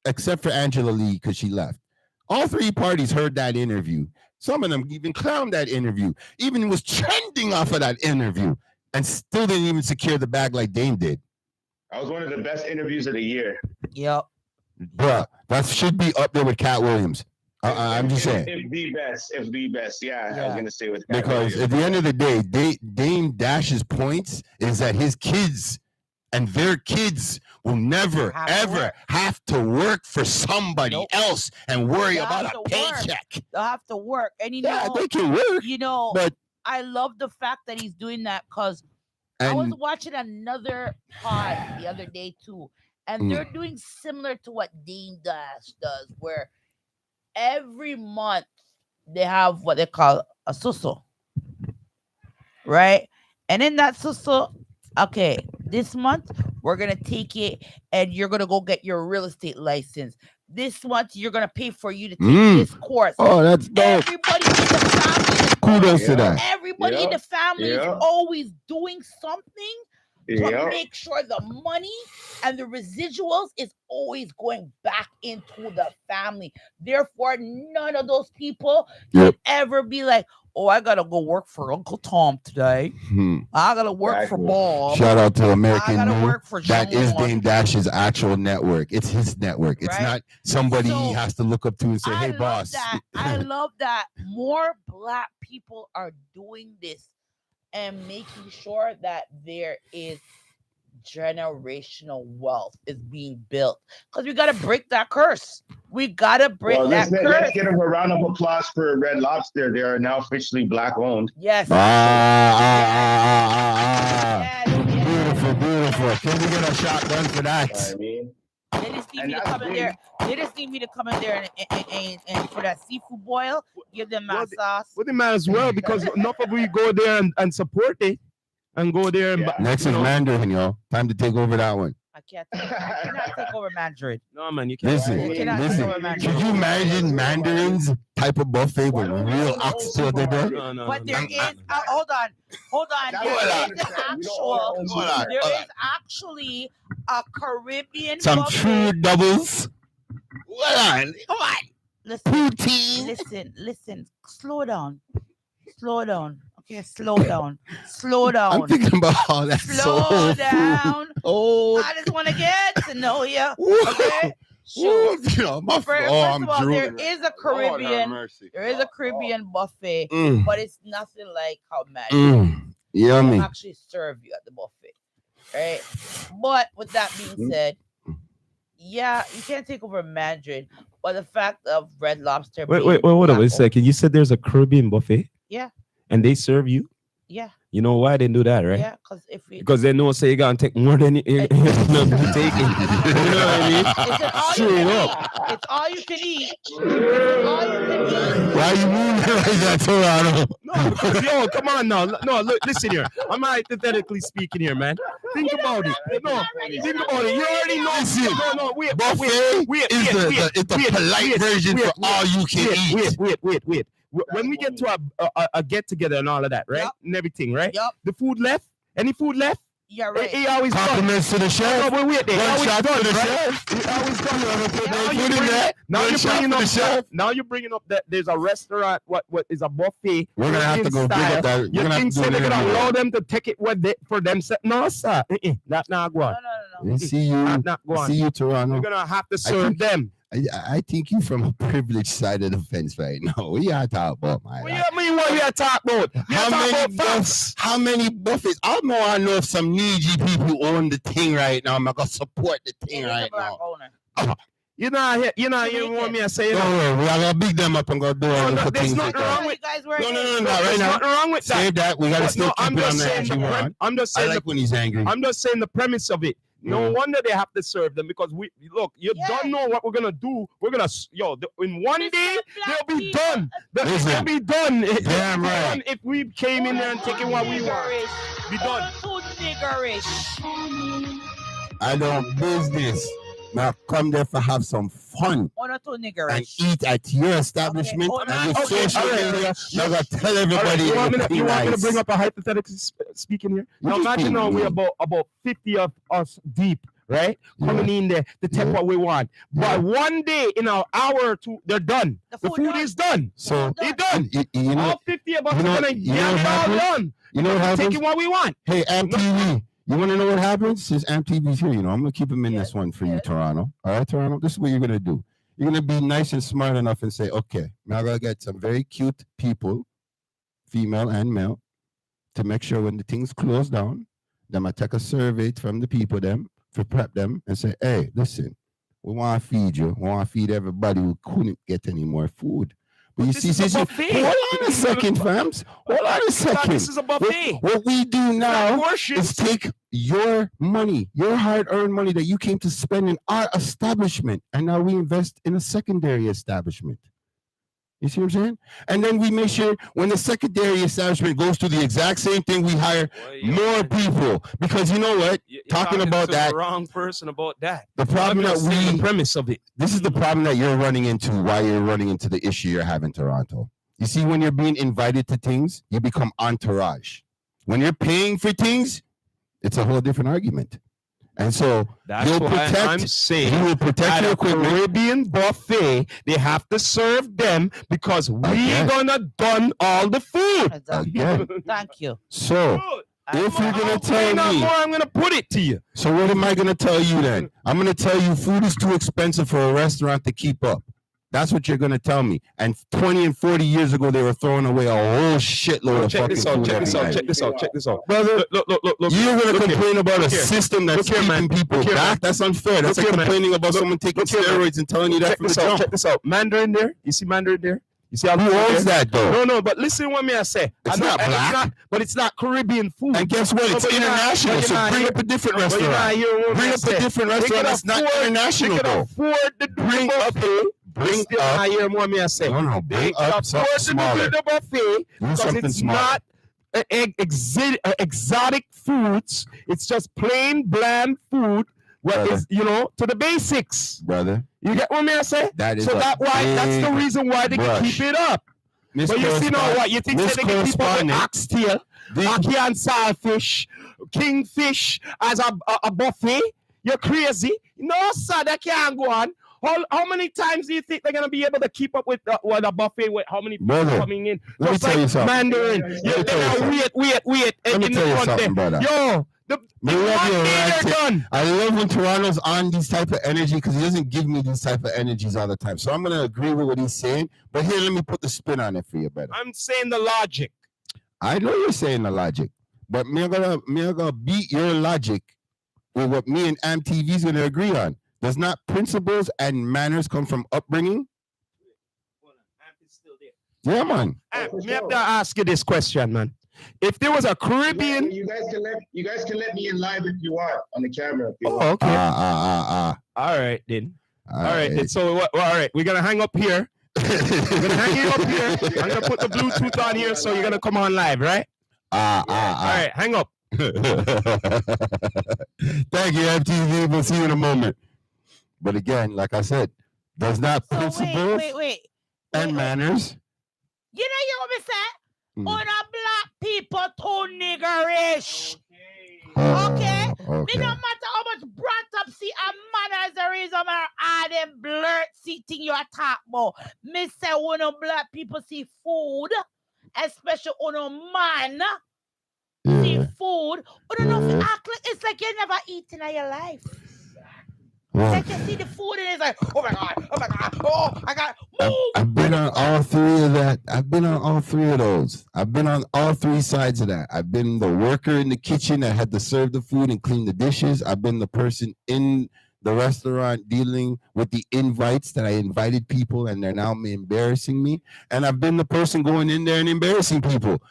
except for Angela Lee because she left, all three parties heard that interview. Some of them even clowned that interview, even was trending off of that interview, and still didn't even secure the bag like Dame did. That was one of the best interviews of the year. Yep. Bruh, that should be up there with Cat Williams. I'm just saying. If the best. Yeah, I was gonna say with Cat Because Williams. at the end of the day, Dame Dash's points is that his kids and their kids will never, Have to ever work. have to work for somebody Nope. else and worry They about have a to work. paycheck. They'll have to work. And Yeah, they can work, but I love the fact that he's doing that because I was and watching another pod the other day too, and they're doing similar to what Dame Dash does, where every month they have what they call a suso, right? And in that suso, okay, this month we're gonna take it and you're gonna go get your real estate license. This month you're gonna pay for you to take this course. oh, that's dope. Everybody in the family, Kudos to that. everybody in the family is always doing something to make sure the money and the residuals is always going back into the family. Therefore, none of those people can ever be like, "Oh, I gotta go work for Uncle Tom today. I gotta work for Bob." Shout out to American I gotta New. work for That is Sean. Dame Dash's actual network. It's his network. It's Right? not somebody he So, has to look up to and say, I "Hey, love boss." that. I love that more Black people are doing this and making sure that there is generational wealth is being built, because we got to break that curse. We got to break that curse. Let's give them a round of applause for Red Lobster. They are now officially Black owned. Yes. Beautiful, beautiful. Can we get a shotgun for that? I mean, They just need me to come in there. They just need me to come in there and for that seafood boil, give them my sauce. Well, they might as well, because enough of we go there and support it and go there and Next is Mandarin, y'all. Time to take over that one. I cannot take over Mandarin. No, man, you can't. Listen, You cannot take over listen. Mandarin. Could you imagine Mandarin's type of buffet with real oxtail they do? No, But there is hold on. There is actually a Caribbean Some buffet. true doubles. Hold on. Come on. Listen, listen. Slow down. Okay, slow down. I'm thinking about all that Slow soul down. food. Oh, I just want to get to know you. Ooh. Okay. Ooh, you know, my First I'm of all, there drooling. is a Caribbean. There is a Caribbean buffet, Mm. but it's nothing like how Magic Yummy. actually serve you at the buffet, right? But with that being said, yeah, you can't take over Mandarin, but the fact of Red Lobster. Wait, hold on a second. You said there's a Caribbean buffet? Yeah. And they serve you? Yeah, You know why they do that, right? yeah. Because if it, Because they know say you're gonna take more than you're gonna be taking. You know what I mean? it's an all you Straight can up. eat. It's all you can eat. It's all you can eat. Why you moving like that, Toronto? No, because yo, come on now. No, look, listen here. I'm hypothetically speaking here, man. Think about it. No, think about it. You already know. Listen, No, wait, buffet wait, is wait, the polite version for all you can eat. wait. When we get to a get together and all of that, right? Yep. And everything, right? Yep. The food left. Any food left? You're right. He always done. Compliments to the chef. No, wait. They One always shot done, to the right? chef. He always done. Now Now you're bringing that. Now One you're shot bringing for up the chef. that. Now you're bringing up that there's a restaurant. What is a buffet? We're gonna have to go big up that. You We're gonna have think to so do they're it gonna allow anymore. them to take it what they, for themselves? No, sir. That not go on. No. I see you. Not go I on. see you, You're Toronto. gonna have to I serve think- them. I think you from a privileged side of the fence right now. We are talking about my What life. you mean? What we are talking about? We are How talking many about facts. How many buffets? I know if some needy people own the thing right now. I'm gonna support the thing right now. You want me to say Don't worry, we are gonna big them up and go do all the there's things nothing like wrong that. with guys were No, There's right now. nothing wrong with that. Say that we gotta But still no, keep I'm it on just the saying energy the one. I'm just I saying like when he's angry. I'm just saying the premise of it. No wonder they have to serve them because we look. You don't know what we're gonna do. We're gonna in one day they'll be done. They'll be done. Damn right. If we came in there and taking what we want, be done. Too niggerish. I don't business. Now come there for have some fun One or two and niggerish. eat at your establishment Okay. and with Okay, social all right. media. Now gotta tell All everybody right, you want me everything to nice. bring up a hypothetical speaking here? You Now just imagine being now we're rude. about 50 of us deep, right? Coming in there to take Yeah. what we want. But one day in an hour or two, they're done. The food is done. So It's done. you know, All 50 of us you know- are gonna you know get what it all happens? done. you know what happens? Taking what we want. Hey, MTV, you want to know what happens? Since MTV's here, I'm going to keep him in this one for you, yeah. Toronto. All right, Toronto, this is what you're going to do. You're going to be nice and smart enough and say, okay, now I got to get some very cute people, female and male, to make sure when the things close down, then I take a survey from the people them, to prep them and say, hey, listen, we want to feed you. We want to feed everybody who couldn't get any more food. But you This see, is a this buffet. hold on a second, fams. Hold on a second. This is a buffet. What we do now is Portions. take your money, your hard-earned money that you came to spend in our establishment, and now we invest in a secondary establishment. You see what I'm saying? And then we make sure when the secondary establishment goes through the exact same thing, we hire more people. Because you know what? Talking about to that- the wrong person about that. The problem that the we premise of it. this is the problem that you're running into, why you're running into the issue you're having, Toronto. You see, when you're being invited to things, you become entourage. When you're paying for things, it's a whole different argument. And so That's you'll why protect, I'm saying you will protect at your a equipment. Caribbean buffet, they have to serve them because we're Again. gonna done all the food. Again. Thank you. So if you're gonna tell me, I'm gonna put it to you. so what am I gonna tell you then? I'm gonna tell you food is too expensive for a restaurant to keep up. That's what you're gonna tell me. And 20 and 40 years ago, they were throwing away a whole shitload of Check fucking this out. food Check every this out. night. Check this out. Check this out. Brother, Look. you're gonna look here. complain about a Look here. system that's Look here, man. keeping people Look here, man. back. That's unfair. That's Look like here, man. complaining about Look- someone taking look here, man. steroids and telling you that Check from the this out. jump. Check this out. Mandarin there. You see Mandarin there? You see how Who owns that though? No, but listen what me I say. It's I know- not and black. but it's not Caribbean food. And guess what? No, It's but you're not- international. but So you're not bring here- up a different but you're not restaurant. hearing what Bring me up say. a different They restaurant can that's not afford- international They can though. afford the Bring up buffet. Bring Still up. not hearing what me I say. No, They bring can up something afford to smaller. do the buffet Do because something it's smaller. not exotic foods. It's just plain bland food. What Brother. is to the basics. Brother, You get what me I say? that is So a that's the big reason why they can brush. keep it up. But you see now what? You think that they can keep up with oxtail, ackee and saltfish, kingfish as a buffet? You're crazy. No, sir, that can't go on. How many times do you think they're gonna be able to keep up with a buffet with how many people Brother, coming in? let me Just tell like you something. Mandarin. me You're tell you gonna something. wait Let me in tell the you front something, there. brother. Yo, the Me love one you, day right? they're done. I love when Toronto's on these type of energy because he doesn't give me these type of energies all the time. So I'm gonna agree with what he's saying. But here, let me put the spin on it for you, better. I'm saying the logic. I know you're saying the logic, but me gonna beat your logic with what me and MTV's gonna agree on. Does not principles and manners come from upbringing? Yeah, man. Me have to ask you this question, man. If there was a Caribbean, You guys can let me in live if you want on the camera. If you want. oh, okay, All all right then. All right. Then. So all right, we're gonna hang up here. We're gonna hang you up here. I'm gonna put the Bluetooth on here, so you're gonna come on live, right? All right, hang up. Thank you, MTV. We'll see you in a moment. But again, like I said, does not So principles wait. and manners. You know you want me say? Mm. On a black people too niggerish. Okay. Me no Okay. matter how much brought up see a manners there is on all them blurt see thing you talk about. Me say when black people see food, especially on a man see Yeah. food, you don't know if Yeah. you act like it's like you never eaten in your life. Well, Like you see the food and it's like, oh my god, oh I got move. I've been on all three of that. I've been on all three of those. I've been on all three sides of that. I've been the worker in the kitchen that had to serve the food and clean the dishes. I've been the person in the restaurant dealing with the invites that I invited people and they're now embarrassing me. And I've been the person going in there and embarrassing people.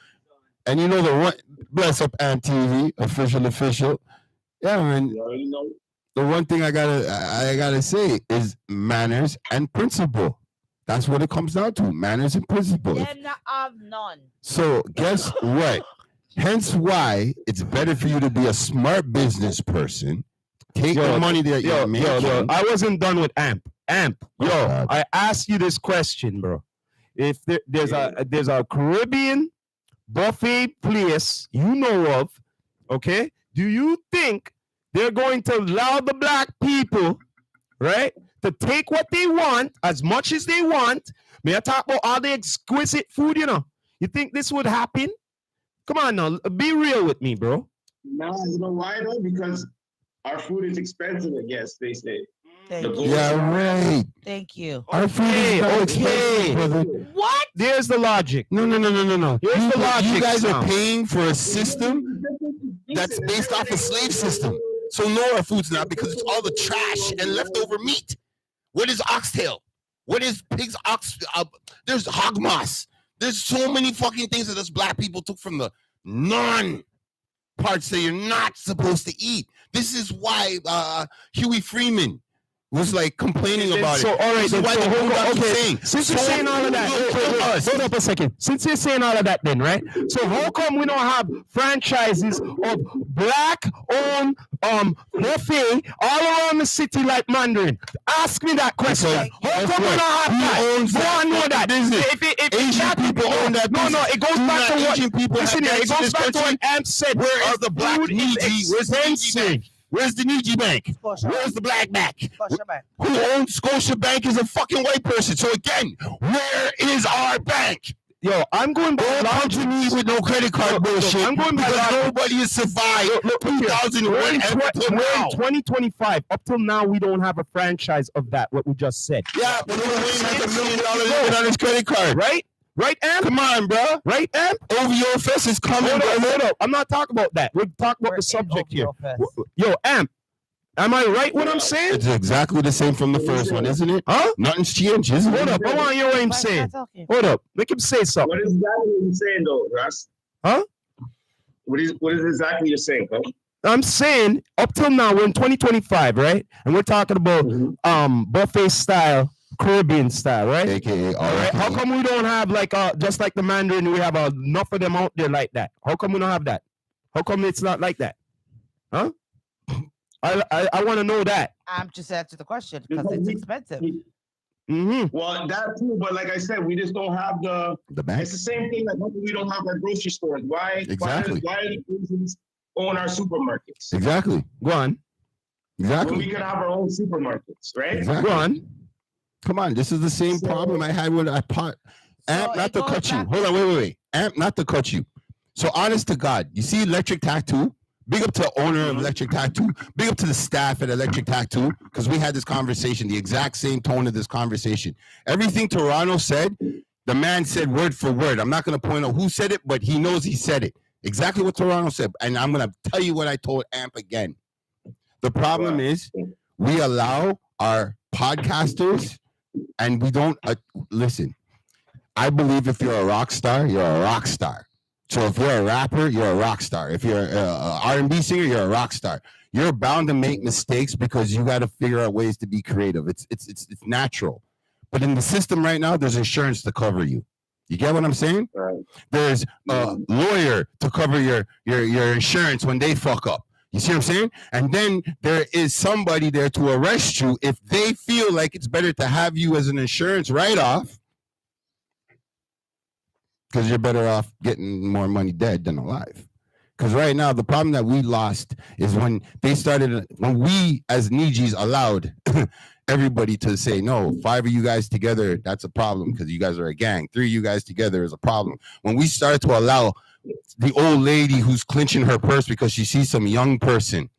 And you know the one, bless up Ant TV, official. Yeah, man. You already know. The one thing I gotta say is manners and principle. That's what it comes down to: manners and principle. Them not have none. So guess what? Hence why it's better for you to be a smart business person. Take the money that you're making. I wasn't done with Amp. God. I asked you this question, bro. If there's a Caribbean buffet place you know of, okay? Do you think they're going to allow the black people, right, to take what they want as much as they want? May I talk about all the exquisite food, you know? You think this would happen? Come on now, be real with me, bro. No, you know why though? Because our food is expensive, I guess they say. Thank you. Yeah, right. Thank you. Our food is not expensive, brother. What? There's the logic. No. Here's the logic. You guys now. are paying for a system that's based off a slave system. So no, our food's not, because it's all the trash and leftover meat. What is oxtail? What is pig's ox? There's hog moss. There's so many fucking things that us black people took from the parts that you're not supposed to eat. This is why Huey Freeman was like complaining about So, it. all right, This is then, why so the hold on, Boondocks okay. saying, Since you're saying all of that, hold up a second. Since you're saying all of that, then, right? So how come we don't have franchises of black-owned buffet all around the city like Mandarin? Ask me that question. How come we don't have that? Who owns Go that on, know that. business? If Asian that- people own that No, business. it goes Do back not to what. Asian people Listen have here, it banks in goes this back to country? what Amp said. Where is the black Food is Niji? Where's the Niji expensive. Bank? Where's the Niji Bank? Where's the black bank? Who owns Scotia Bank is a fucking white person. So again, where is our bank? Yo, I'm going by Don't come logic. to me with no credit card bullshit. I'm going by because logic. nobody has survived Look here. 2001 We're in until now. 2025. Up till now, we don't have a franchise of that, what we just said. Yeah, but we're waiting like $1 million limit on his credit card. Right? Right, Amp? Come on, bro. Right, Amp? OVO Fest is coming, Hold bro. up. I'm not talking about that. We're talking about We're the subject in here. OVO Yo, Amp, am I right what I'm saying? It's exactly the same from the first one, isn't it? Huh? Nothing's changed, isn't Hold it? up. I want to hear what I'm saying. Hold up. Make him say something. What is exactly you're saying though, Russ? Huh? What is exactly you're saying, bro? I'm saying up till now, we're in 2025, right? And we're talking about buffet style, Caribbean style, right? AKA, All right. How come we don't have like just like the Mandarin? We have enough of them out there like that. How come we don't have that? How come it's not like that? Huh? I want to know that. I'm just answering the question because it's expensive. Well, that too, but like I said, we just don't have the bank. It's the same thing like we don't have our grocery stores. Why? Exactly. Why do the Asians own our supermarkets? Exactly. Go on. When Exactly. we could have our own supermarkets, right? Exactly. Go on. Come on, this is the same problem I had when I pot. Amp, not to cut you. Hold on, wait. Amp, not to cut you. So honest to God, you see Electric Tattoo? Big up to the owner of Electric Tattoo. Big up to the staff at Electric Tattoo, because we had this conversation, the exact same tone of this conversation. Everything Toronto said, the man said word for word. I'm not going to point out who said it, but he knows he said it. Exactly what Toronto said. And I'm going to tell you what I told Amp again. The problem is we allow our podcasters, and we don't listen. I believe if you're a rock star, you're a rock star. So if you're a rapper, you're a rock star. If you're a R&B singer, you're a rock star. You're bound to make mistakes because you got to figure out ways to be creative. It's natural. But in the system right now, there's insurance to cover you. You get what I'm saying? Right. There's a lawyer to cover your insurance when they fuck up. You see what I'm saying? And then there is somebody there to arrest you if they feel like it's better to have you as an insurance write-off, because you're better off getting more money dead than alive. Because right now, the problem that we lost is when we as Nijis allowed everybody to say, no, 5 of you guys together, that's a problem because you guys are a gang. 3 of you guys together is a problem. When we started to allow the old lady who's clenching her purse because she sees some young person,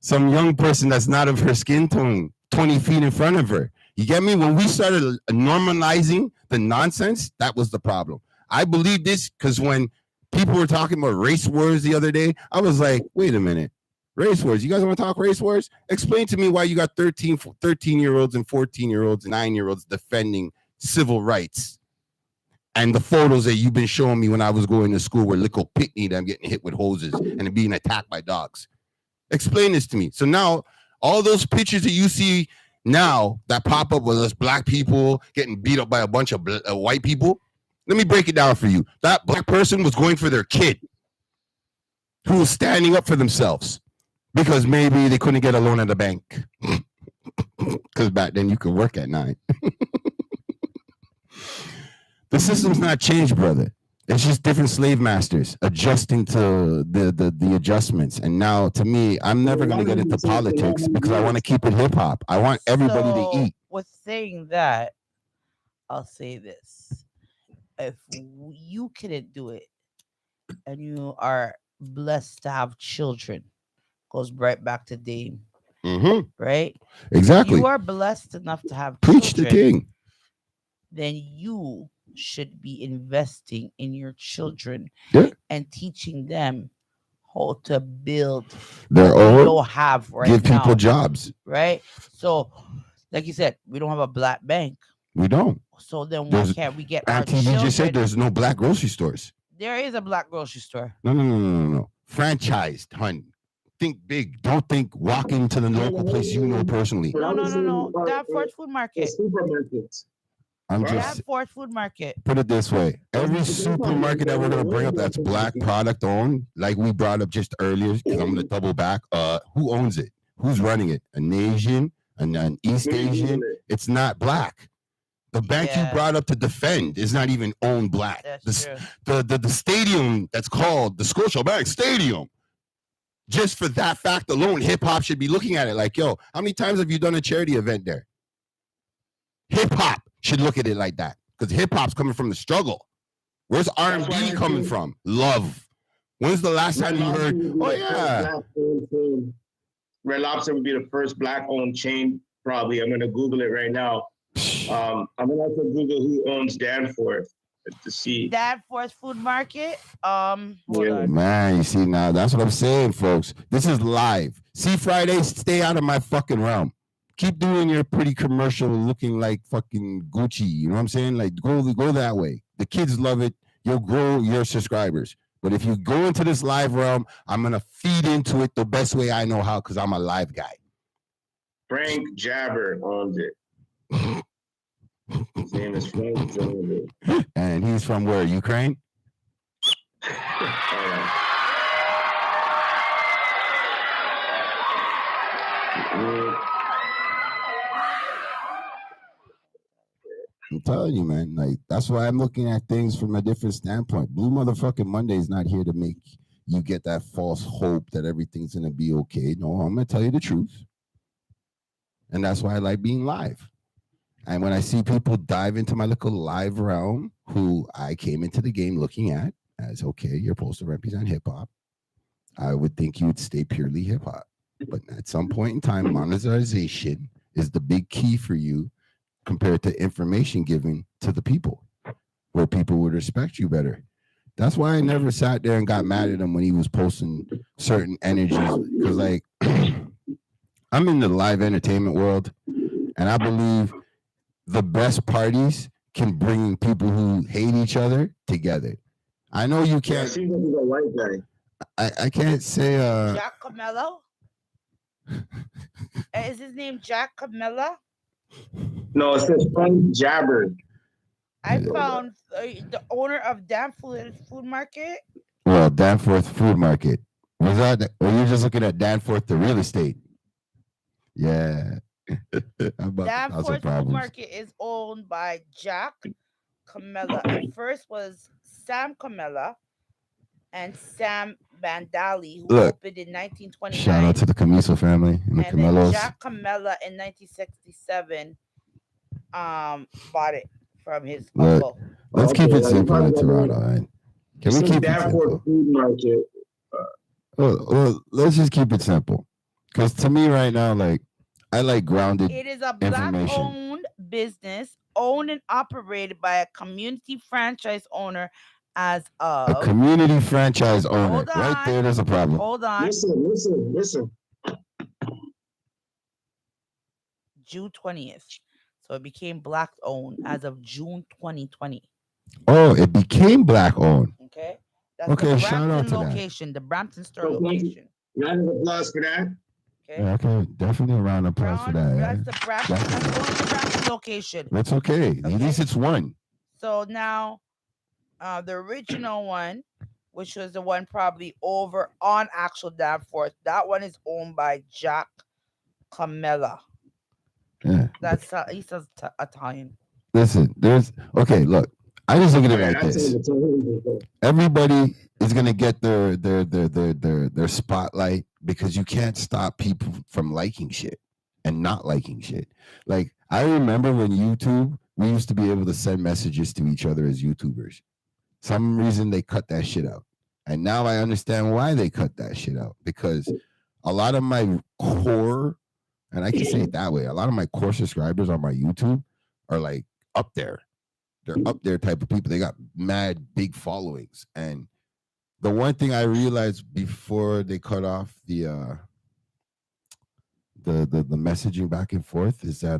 some young person that's not of her skin tone, 20 feet in front of her. You get me? When we started normalizing the nonsense, that was the problem. I believe this because when people were talking about race wars the other day, I was like, wait a minute. Race wars. You guys want to talk race wars? Explain to me why you got 13-year-olds and 14-year-olds and 9-year-olds defending civil rights. And the photos that you've been showing me when I was going to school were little Pitney that I'm getting hit with hoses and being attacked by dogs. Explain this to me. So now all those pictures that you see now that pop up with us black people getting beat up by a bunch of white people, let me break it down for you. That black person was going for their kid who was standing up for themselves because maybe they couldn't get a loan at the bank. Because back then you could work at 9. The system's not changed, brother. It's just different slave masters adjusting to the adjustments. And now, to me, I'm never going to get into politics because I want to keep it hip hop. I want everybody to eat. With saying that, I'll say this. If you couldn't do it and you are blessed to have children, goes right back to Dame. Mm-hmm. Right? Exactly. You are blessed enough to have Preach children, the king. Then you should be investing in your children and teaching them how to build their what own. we don't have right give now. People jobs. Right? So, like you said, we don't have a black bank. We don't. So then why can't we get our Auntie, children? you just said there's no black grocery stores. There is a black grocery store. No. Franchised, hun. Think big. Don't think walk into the local place you know personally. No. Danforth Food Market. Supermarkets. I'm just Danforth Food Market. put it this way. Every supermarket that we're gonna bring up that's black product owned, like we brought up just earlier, because I'm gonna double back. Who owns it? Who's running it? An Asian, an East Asian? It's not black. The bank you brought up to defend is not even owned black. The stadium that's called the Scotiabank Stadium. Just for that fact alone, hip hop should be looking at it like, yo, how many times have you done a charity event there? Hip hop should look at it like that because hip hop's coming from the struggle. Where's R&B coming from? Love. When's the last time you heard? Oh yeah, Red Lobster would be the first black-owned chain. Probably. I'm gonna Google it right now. I'm gonna also Google who owns Danforth to see. Danforth Food Market. Hold on. Man, you see now, that's what I'm saying, folks. This is live. See, Fridays, stay out of my fucking realm. Keep doing your pretty commercial looking like fucking Gucci. You know what I'm saying? Like, go that way. The kids love it. You'll grow your subscribers. But if you go into this live realm, I'm going to feed into it the best way I know how because I'm a live guy. Frank Jabber owns it. His name is Frank Jabber. And he's from where? Ukraine? I'm telling you, man, like that's why I'm looking at things from a different standpoint. BluMuthafuxing Monday is not here to make you get that false hope that everything's gonna be okay. No, I'm gonna tell you the truth. And that's why I like being live. And when I see people dive into my little live realm, who I came into the game looking at as okay, you're supposed to represent hip hop, I would think you would stay purely hip hop. But at some point in time, monetization is the big key for you compared to information given to the people, where people would respect you better. That's why I never sat there and got mad at him when he was posting certain energies. Because, like, I'm in the live entertainment world, and I believe the best parties can bring people who hate each other together. I know you Yeah, can't. seems like he's a white guy. I can't say. Jack Camilla. Is his name Jack Camilla? No, it says Frank Jabber. I found the owner of Damn Food Market. Well, Danforth Food Market. Was that? Or you just looking at Danforth, the real estate? Yeah. I'm about to cause some Danforth Food problems. Market is owned by Jack Camilla. At first was Sam Camilla and Sam Bandali, who Look, opened in 1929. Shout out to the Camiso family and the and then Camellos. Jack Camilla in 1967 bought it from his Look, uncle. let's keep Okay, it well, simple you in probably Toronto, man. Can we Some keep it Danforth simple? Food Market. Well, let's just keep it simple. Because to me right now, like, I like grounded. It is a information. black-owned business, owned and operated by a community franchise owner as A of community franchise owner. Hold Right on. there, there's a problem. hold on Listen. June 20th. So it became black-owned as of June 2020. Oh, it became black owned. Okay, that's Okay, the shout out Brampton to that. location, the Brampton store So thank you. location. Round of applause for that. Okay, Yeah, okay, definitely a round of applause for that. That's the Brampton. That's only the Brampton location. That's okay. At Okay. least it's one. So now, the original one, which was the one probably over on actual Danforth, that one is owned by Jack Camilla. Yeah. That's he says Italian. Listen, there's okay. Look, I just look at it like That's this. it. Everybody is gonna get their spotlight because you can't stop people from liking shit and not liking shit. Like I remember when YouTube, we used to be able to send messages to each other as YouTubers. Some reason they cut that shit out, and now I understand why they cut that shit out because a lot of my core, and I can say it that way, a lot of my core subscribers on my YouTube are like up there. They're up there type of people. They got mad big followings. And the one thing I realized before they cut off the messaging back and forth is that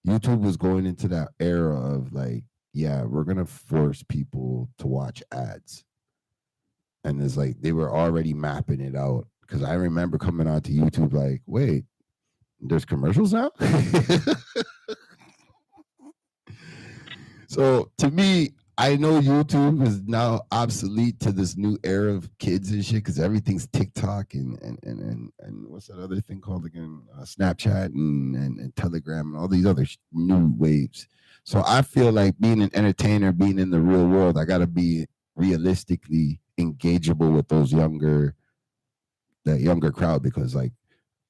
YouTube was going into that era of like, yeah, we're gonna force people to watch ads. And it's like they were already mapping it out. Because I remember coming onto YouTube like, wait, there's commercials now? So to me, I know YouTube is now obsolete to this new era of kids and shit because everything's TikTok and what's that other thing called again? Snapchat and Telegram and all these other new waves. So I feel like being an entertainer, being in the real world, I got to be realistically engageable with that younger crowd because like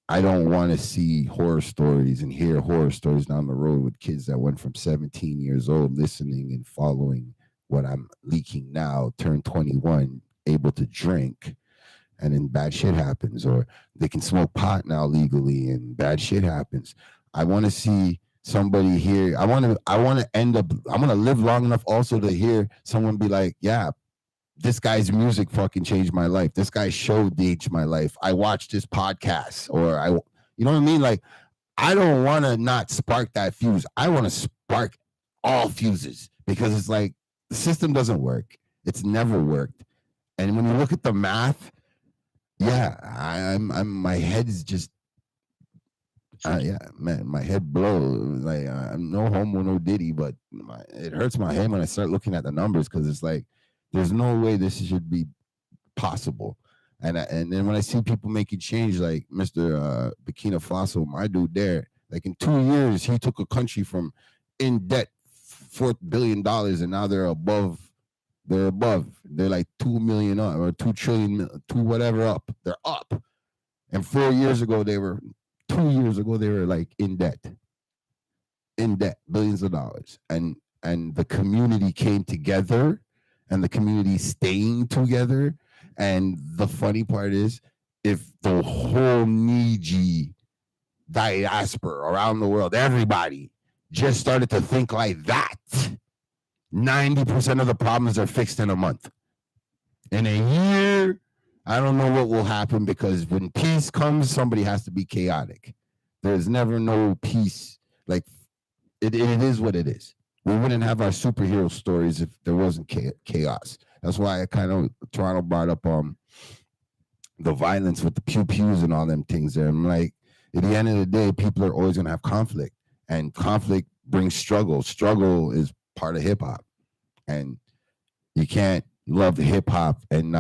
I don't want to see horror stories and hear horror stories down the road with kids that went from 17 years old listening and following what I'm leaking now, turn 21, able to drink, and then bad shit happens. Or they can smoke pot now legally and bad shit happens. I want to see somebody here. I want to end up, I want to live long enough also to hear someone be like, yeah, this guy's music fucking changed my life. This guy's show changed my life. I watched his podcast or you know what I mean? Like, I don't want to not spark that fuse. I want to spark all fuses because it's like the system doesn't work. It's never worked. And when you look at the math, yeah, I'm my head is just, yeah, man, my head blows. Like I'm no homo, no diddy, but it hurts my head when I start looking at the numbers because it's like, there's no way this should be possible. And then when I see people making change, like Mr. Burkina Faso, my dude there, like in 2 years, he took a country from in debt, $4 billion, and now they're above. They're like 2 million up or 2 trillion, 2 whatever up. They're up. And 2 years ago, they were like in debt, billions of dollars. And the community came together. And the community staying together. And the funny part is, if the whole Niji diaspora around the world, everybody just started to think like that, 90% of the problems are fixed in a month. In a year, I don't know what will happen because when peace comes, somebody has to be chaotic. There's never no peace. Like, it is what it is. We wouldn't have our superhero stories if there wasn't chaos. That's why I kind of Toronto brought up the violence with the pews and all them things there. I'm like, at the end of the day, people are always gonna have conflict, and conflict brings struggle. Struggle is part of hip hop, and you can't love hip hop and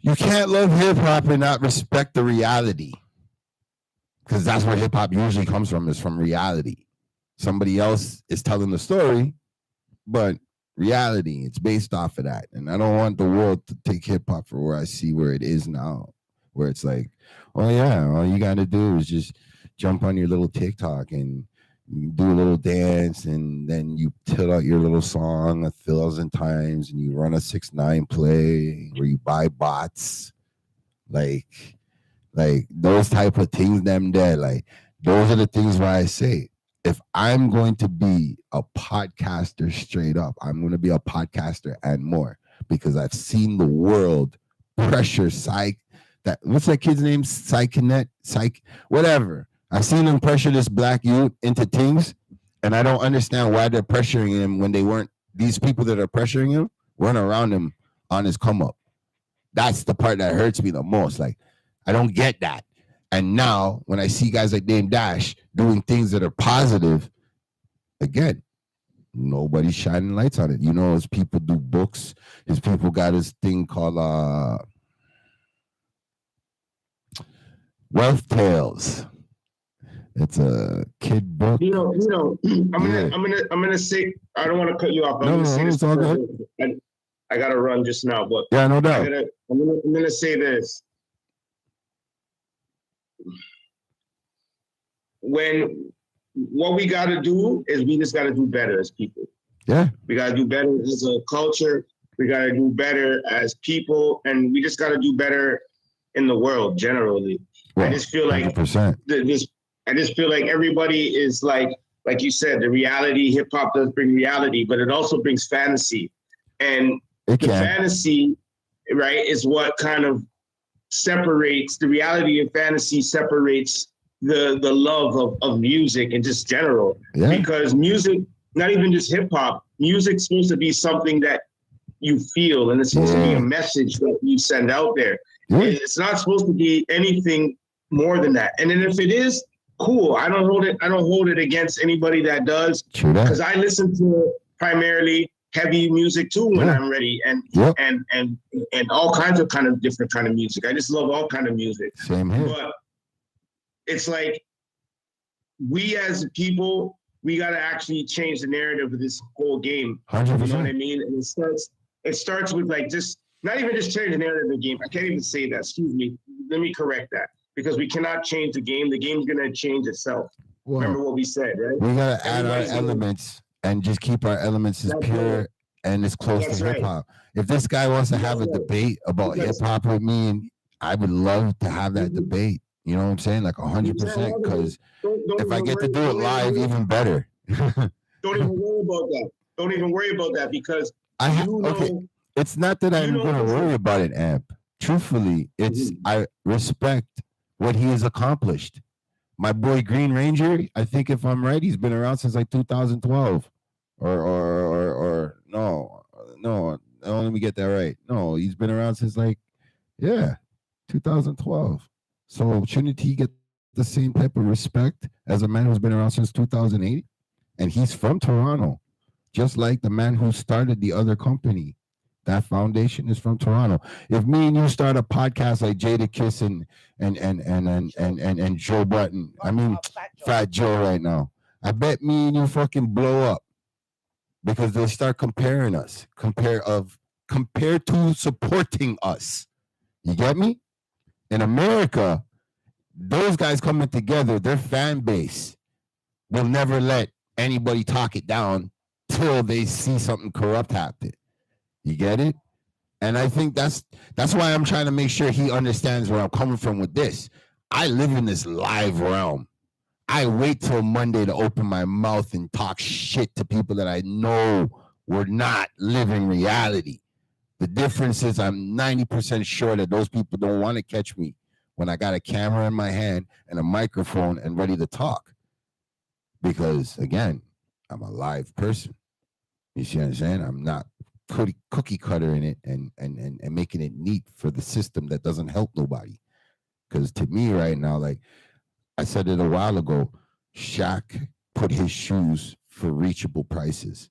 you can't love hip hop and not respect the reality, because that's where hip hop usually comes from, is from reality. Somebody else is telling the story, but reality, it's based off of that. And I don't want the world to take hip hop for where I see where it is now, where it's like, oh yeah, all you got to do is just jump on your little TikTok and do a little dance, and then you tell out your little song 1,000 times, and you run a 6ix9ine play where you buy bots, like those type of things. Them there, like those are the things where I say, if I'm going to be a podcaster straight up, I'm going to be a podcaster and more, because I've seen the world pressure what's that kid's name? Whatever. I've seen them pressure this black youth into things, and I don't understand why they're pressuring him when these people that are pressuring him weren't around him on his come up. That's the part that hurts me the most. Like, I don't get that. And now when I see guys like Dame Dash doing things that are positive, again, nobody's shining lights on it. You know, his people do books. His people got his thing called Wealth Tales. It's a kid book. I'm gonna say, I don't want to cut you off. It's all good. I gotta run just now, but yeah, no doubt. I'm gonna say this. What we gotta do is we just gotta do better as people. Yeah. We gotta do better as a culture. We gotta do better as people, and we just gotta do better in the world generally. Well, I just feel like 100%. I just feel like everybody is like you said, the reality, hip hop does bring reality, but it also brings fantasy. And fantasy, right, is what kind of separates the reality of fantasy, separates the love of music and just general. Yeah. Because music, not even just hip hop, music's supposed to be something that you feel, and it's supposed to be a message that you send out there. Yeah. It's not supposed to be anything more than that. And then if it is, cool. I don't hold it against anybody that does, because I listen to primarily heavy music too when I'm ready, and all kinds of different kind of music. I just love all kind of music. Same here. But it's like, we as people, we got to actually change the narrative of this whole game. 100%. You know what I mean? And it starts with like, just not even just change the narrative of the game. I can't even say that. Excuse me. Let me correct that. Because we cannot change the game. The game's going to change itself. Well, remember what we said, right? We got to add our elements and just keep our elements as pure and as close to hip hop. If this guy wants to have a debate about hip hop with me, I would love to have that debate. You know what I'm saying? Like 100%. Because if I get to do it live, even better. Don't even worry about that. Don't even worry about that, because it's not that I'm going to worry about it, Amp. Truthfully, I respect what he has accomplished. My boy Green Ranger, I think if I'm right, he's been around since like 2012. Or no, let me get that right. No, he's been around since 2012. So shouldn't he get the same type of respect as a man who's been around since 2008? And he's from Toronto, just like the man who started the other company. That foundation is from Toronto. If me and you start a podcast like Jada Kiss and Joe Button, I mean Fat Joe right now, I bet me and you fucking blow up, because they'll start comparing us, compared to supporting us. You get me? In America, those guys coming together, their fan base will never let anybody talk it down till they see something corrupt happen. You get it? And I think that's why I'm trying to make sure he understands where I'm coming from with this. I live in this live realm. I wait till Monday to open my mouth and talk shit to people that I know were not living reality. The difference is I'm 90% sure that those people don't want to catch me when I got a camera in my hand and a microphone and ready to talk. Because, again, I'm a live person. You see what I'm saying? I'm not cookie cutter in it and making it neat for the system that doesn't help nobody. Because to me right now, like I said it a while ago, Shaq put his shoes for reachable prices.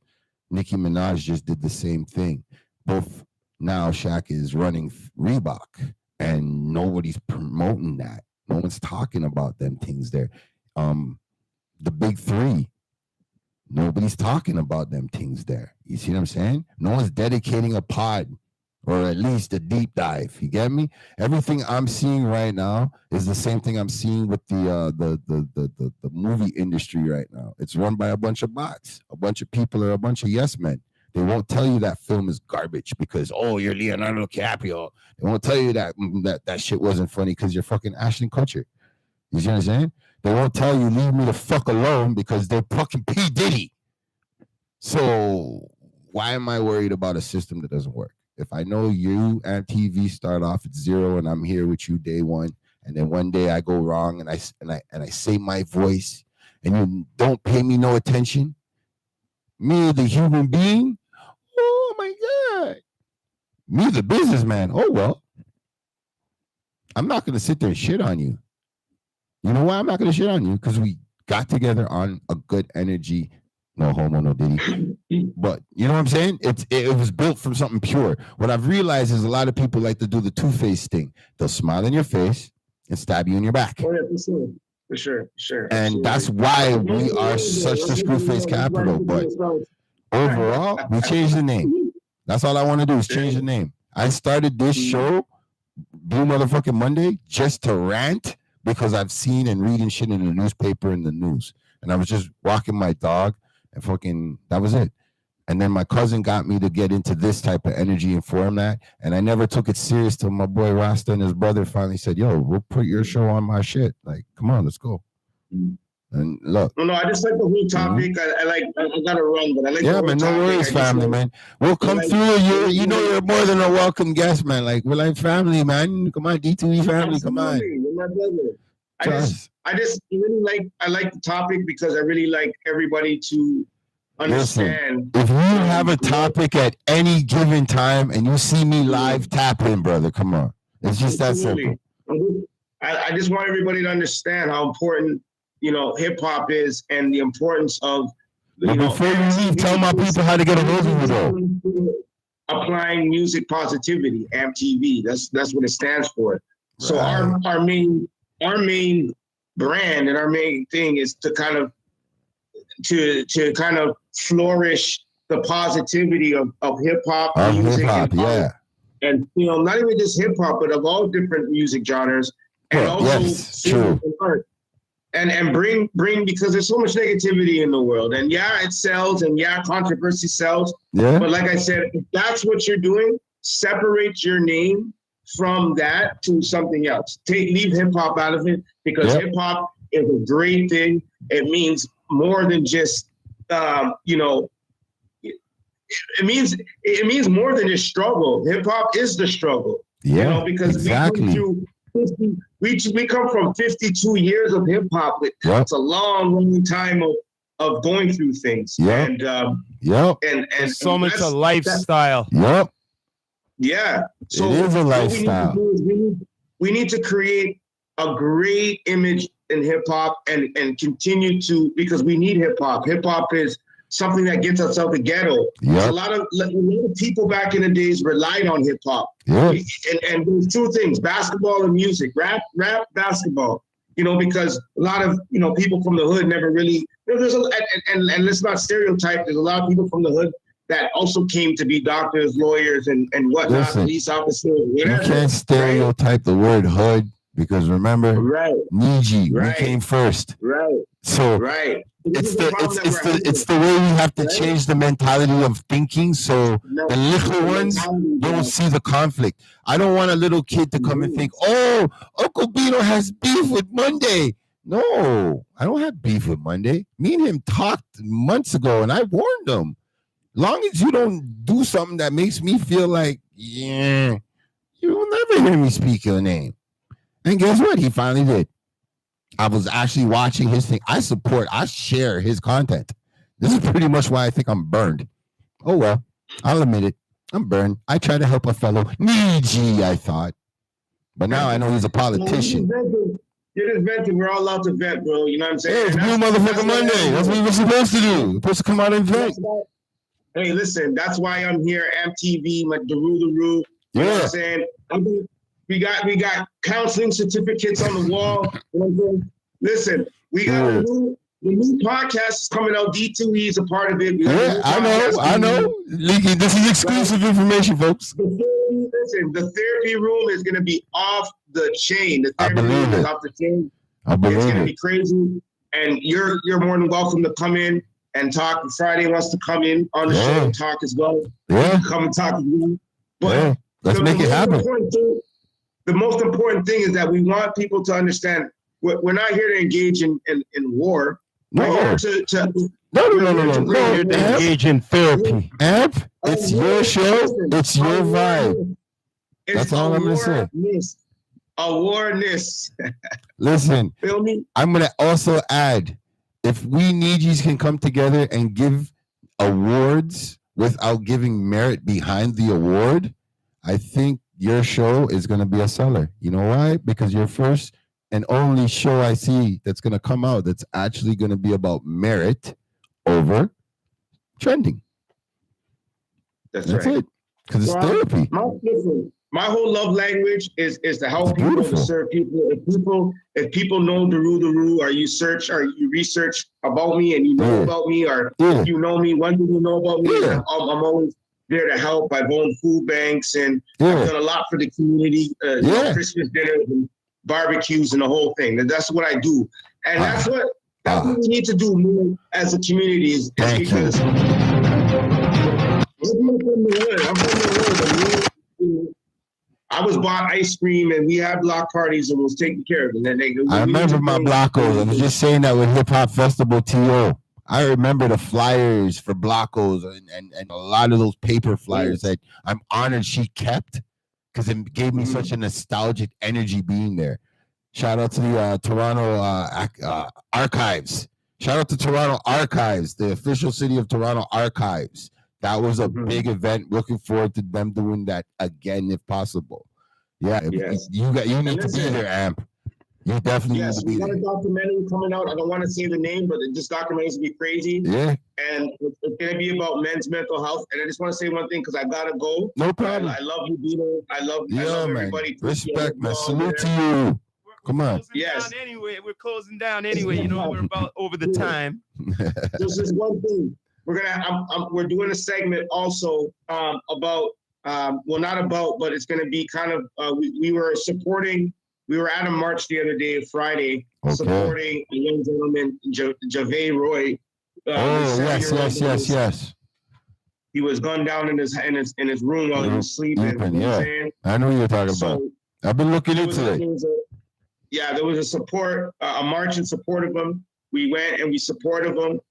Nicki Minaj just did the same thing. Both now Shaq is running Reebok and nobody's promoting that. No one's talking about them things there. The big three, nobody's talking about them things there. You see what I'm saying? No one's dedicating a pod or at least a deep dive. You get me? Everything I'm seeing right now is the same thing I'm seeing with the movie industry right now. It's run by a bunch of bots. A bunch of people are a bunch of yes men. They won't tell you that film is garbage because, oh, you're Leonardo DiCaprio. They won't tell you that shit wasn't funny because you're fucking Ashton Kutcher. You see what I'm saying? They won't tell you leave me the fuck alone because they're fucking P. Diddy. So why am I worried about a system that doesn't work? If I know you and TV start off at 0 and I'm here with you day one, and then one day I go wrong and I say my voice and you don't pay me no attention, me the human being, oh my God. Me the businessman, oh well. I'm not gonna sit there and shit on you. You know why I'm not gonna shit on you? Because we got together on a good energy. No homo, no diddy. But you know what I'm saying? It was built from something pure. What I've realized is a lot of people like to do the two-face thing. They'll smile in your face and stab you in your back. Oh, yeah, for sure. And that's why we are such the screw-face capital. But overall, we changed the name. That's all I want to do is change the name. I started this show, BluMuthafuxing Monday, just to rant because I've seen and reading shit in the newspaper and the news. And I was just walking my dog and fucking, that was it. And then my cousin got me to get into this type of energy and format. And I never took it serious till my boy Rasta and his brother finally said, yo, we'll put your show on my shit. Like, come on, let's go. And look. No, I just like the whole topic. I gotta run, but I like yeah, man, no worries, family, man. We'll come through. You know you're more than a welcome guest, man. Like, we're like family, man. Come on, D2E family, come on. You're my brother. I just really like the topic because I really like everybody to understand. Listen, if you have a topic at any given time and you see me live, tap in, brother. Come on. It's just that simple. I just want everybody to understand how important, hip hop is and the importance of, before you leave, tell my people how to get a hold of you, though. Applying music positivity, AMTV. That's what it stands for. Right. So our main brand and our main thing is to kind of flourish the positivity of hip hop music and film, not even just hip hop, but of all different music genres, and also art. And bring because there's so much negativity in the world, and it sells, and controversy sells. Yeah. But like I said, if that's what you're doing, separate your name from that to something else. Leave hip hop out of it because hip hop is a great thing. It means more than just it means more than just struggle. Hip hop is the struggle. Yeah, because exactly. We come from 52 years of hip hop. It's a long time of going through things. And so much a lifestyle. Yeah. So it is a lifestyle. We need to create a great image in hip hop and continue to, because we need hip hop. Hip hop is something that gets us out of the ghetto. A lot of people back in the days relied on hip hop. And there's two things: basketball and music. Rap, basketball. Because a lot of people from the hood never really. And let's not stereotype. There's a lot of people from the hood that also came to be doctors, lawyers, and whatnot, Listen, police officers. Whatever, you can't stereotype the word hood because remember, Niji, we came first. So it's the way we have to change the mentality of thinking. So the little ones don't see the conflict. I don't want a little kid to come and think, oh, Uncle Bino has beef with Monday. No, I don't have beef with Monday. Me and him talked months ago, and I warned him. Long as you don't do something that makes me feel like, you will never hear me speak your name. And guess what? He finally did. I was actually watching his thing. I share his content. This is pretty much why I think I'm burned. Oh well, I'll admit it. I'm burned. I tried to help a fellow needy, I thought, but now I know he's a politician. You're just venting. We're all allowed to vent, bro. You know what I'm saying? Hey, it's And Blue Motherfucking Monday. That's what we're supposed to do. We're supposed to come out and vent. Hey, listen, that's why I'm here, MTV, like the Roo. You know what I'm saying? We got counseling certificates on the wall. You know what I'm saying? Listen, we got the new podcast is coming out. D2E is a part of it. I know. Leaky, this is exclusive information, folks. The therapy room is going to be off the chain. The therapy room is off the chain. It's going to be crazy. And you're more than welcome to come in and talk. Friday wants to come in on the show and talk as well. Yeah. Come and talk as well. But let's make it happen. The most important thing is that we want people to understand we're not here to engage in war. No. We're here No. We're here to engage in therapy. Amp, it's your show. It's your vibe. That's all I'm going to say. Awareness. Listen, Feel me? I'm going to also add, if we needies can come together and give awards without giving merit behind the award, I think your show is going to be a seller. You know why? Because your first and only show I see that's going to come out that's actually going to be about merit over trending. That's right. It. Because it's therapy. My whole love language is to help people, to serve people. If people know the Roo, or you research about me and you know about me, or if you know me, one thing you know about me, I'm always there to help. I've owned food banks and I've done a lot for the community, Christmas dinners and barbecues and the whole thing. And that's what I do. And that's what we need to do more as a community is because I'm from the hood. I was bought ice cream and we had block parties and was taken care of. And then I remember my blockos. I was just saying that with Hip Hop Festival TO. I remember the flyers for blockos and a lot of those paper flyers that I'm honored she kept because it gave me such a nostalgic energy being there. Shout out to the Toronto Archives. Shout out to Toronto Archives, the official City of Toronto Archives. That was a big event. Looking forward to them doing that again if possible. Yeah, you need to be there, Amp. You definitely need to be there. Yes, we got a documentary coming out. I don't want to say the name, but this documentary is going to be crazy. Yeah. And it's going to be about men's mental health. And I just want to say one thing because I got to go. No problem. I love you, Dino. I love everybody. Respect, man. Salute to you. Come on. We're closing down anyway. You know, we're about over the time. This is one thing. We're doing a segment also about, but it's going to be kind of, we were at a march the other day, Friday, supporting a young gentleman, Javay Roy. Yes. He was gunned down in his room while he was sleeping. You know what I'm saying? I know what you're talking about. I've been looking into it. There was a march in support of him. We went and we supported him.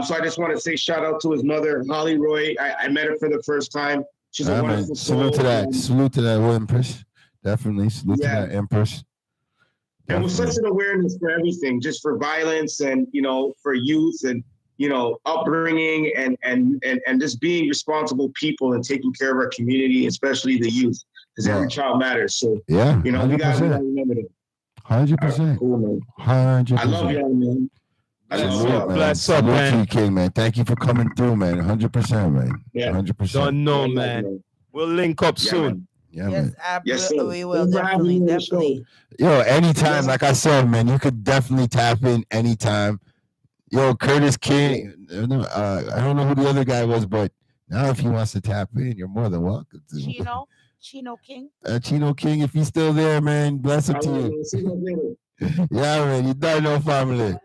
So I just want to say shout out to his mother, Holly Roy. I met her for the first time. She's a wonderful soul. Salute to that Empress. Definitely salute to that Empress. And with such an awareness for everything, just for violence and, for youth and, upbringing and just being responsible people and taking care of our community, especially the youth, because every child matters. So, we got to remember that. 100%. Cool, man. 100%. I love y'all, man. Bless up, man. King, man. Thank you for coming through, man. 100%, man. Yeah. 100%. Don't know, man. We'll link up soon. Yeah, yes, man. absolutely. We will definitely. Yo, anytime, like I said, man, you could definitely tap in anytime. Yo, Curtis King. I don't know who the other guy was, but now if he wants to tap in, you're more than welcome to. Chino King. Chino King, if he's still there, man, bless him to you. Yeah, man, you don't know family.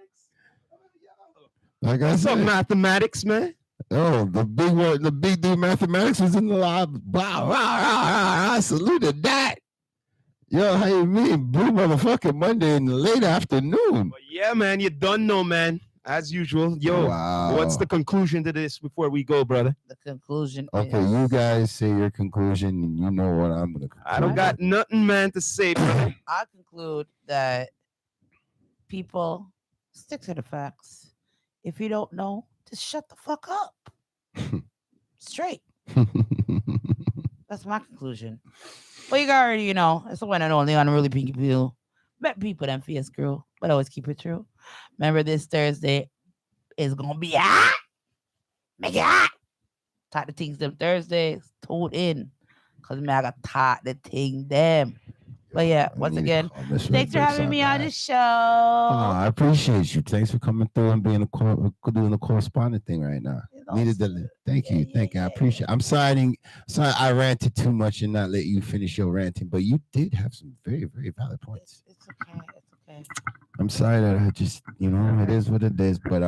Like I said, mathematics, man. Oh, the big dude mathematics was in the lab. Wow, I saluted that. Yo, how you mean? BluMuthafuxing Monday in the late afternoon. But yeah, man, you don't know, man. As usual. Yo, What's the conclusion to this before we go, brother? The conclusion is... you guys say your conclusion, and you know what I'm going to conclude. I don't got nothing, man, to say, brother. I conclude that people stick to the facts. If you don't know, just shut the fuck up. straight. That's my conclusion. Well, you already, it's the one and only on Really Pinky Peel. Bet people them fierce girl, but always keep it true. Remember, this Thursday is gonna be hot. Make it hot. Talk the things them Thursdays. Tune in, cause man, I got talk the thing them. But yeah, once again, thanks for having me on the show. I appreciate you. Thanks for coming through and being doing the correspondent thing right now. Needed the thank you. I appreciate it. I'm sorry I ranted too much and not let you finish your ranting, but you did have some very, very valid points. It's okay. I'm sorry that I just, it is what it is. But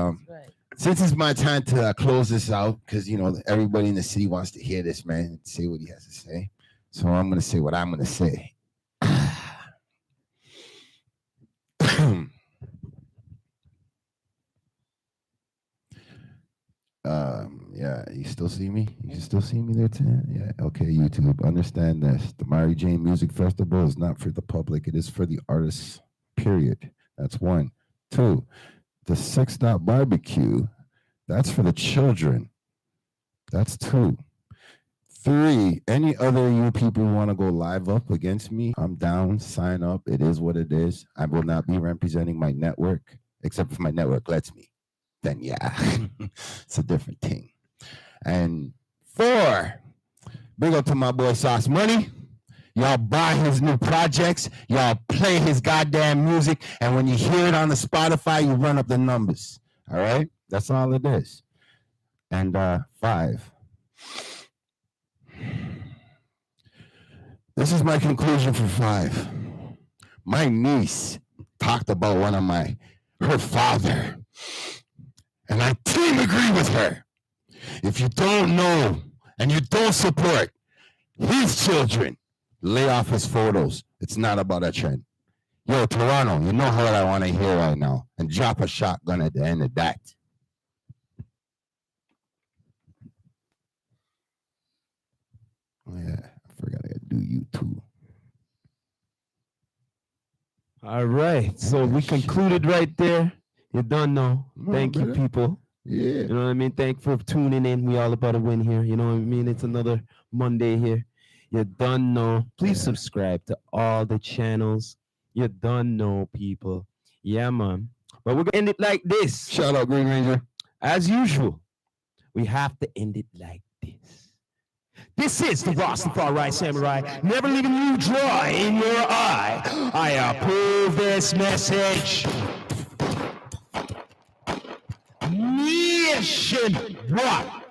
since it's my time to close this out, because everybody in the city wants to hear this man and say what he has to say. So I'm gonna say what I'm gonna say. Yeah, you still see me? You can still see me there, Tan? Yeah, okay, YouTube. Understand this. The Mary Jane Music Festival is not for the public. It is for the artists, period. That's one. Two, the Sex Dot Barbecue, that's for the children. That's two. Three, any other you people want to go live up against me, I'm down, sign up. It is what it is. I will not be representing my network, except if my network lets me. Then yeah, it's a different thing. And four, big up to my boy Sauce Money. Y'all buy his new projects. Y'all play his goddamn music. And when you hear it on the Spotify, you run up the numbers. All right? That's all it is. And five. This is my conclusion for five. My niece talked about her father. And I team agree with her. If you don't know and you don't support his children, lay off his photos. It's not about a trend. Yo, Toronto, you know what I want to hear right now. And drop a shotgun at the end of that. Oh, yeah, I forgot I got to do YouTube. All right. So we concluded right there. You don't know. Thank you, people. Yeah. You know what I mean? Thank for tuning in. We all about to win here. You know what I mean? It's another Monday here. You done know. Please subscribe to all the channels. You done know, people. Yeah, man. But we're going to end it like this. Shout out, Green Ranger. As usual, we have to end it like this. This is the Rastafari Samurai, never leaving you dry in your eye. I approve this message. Nation, what?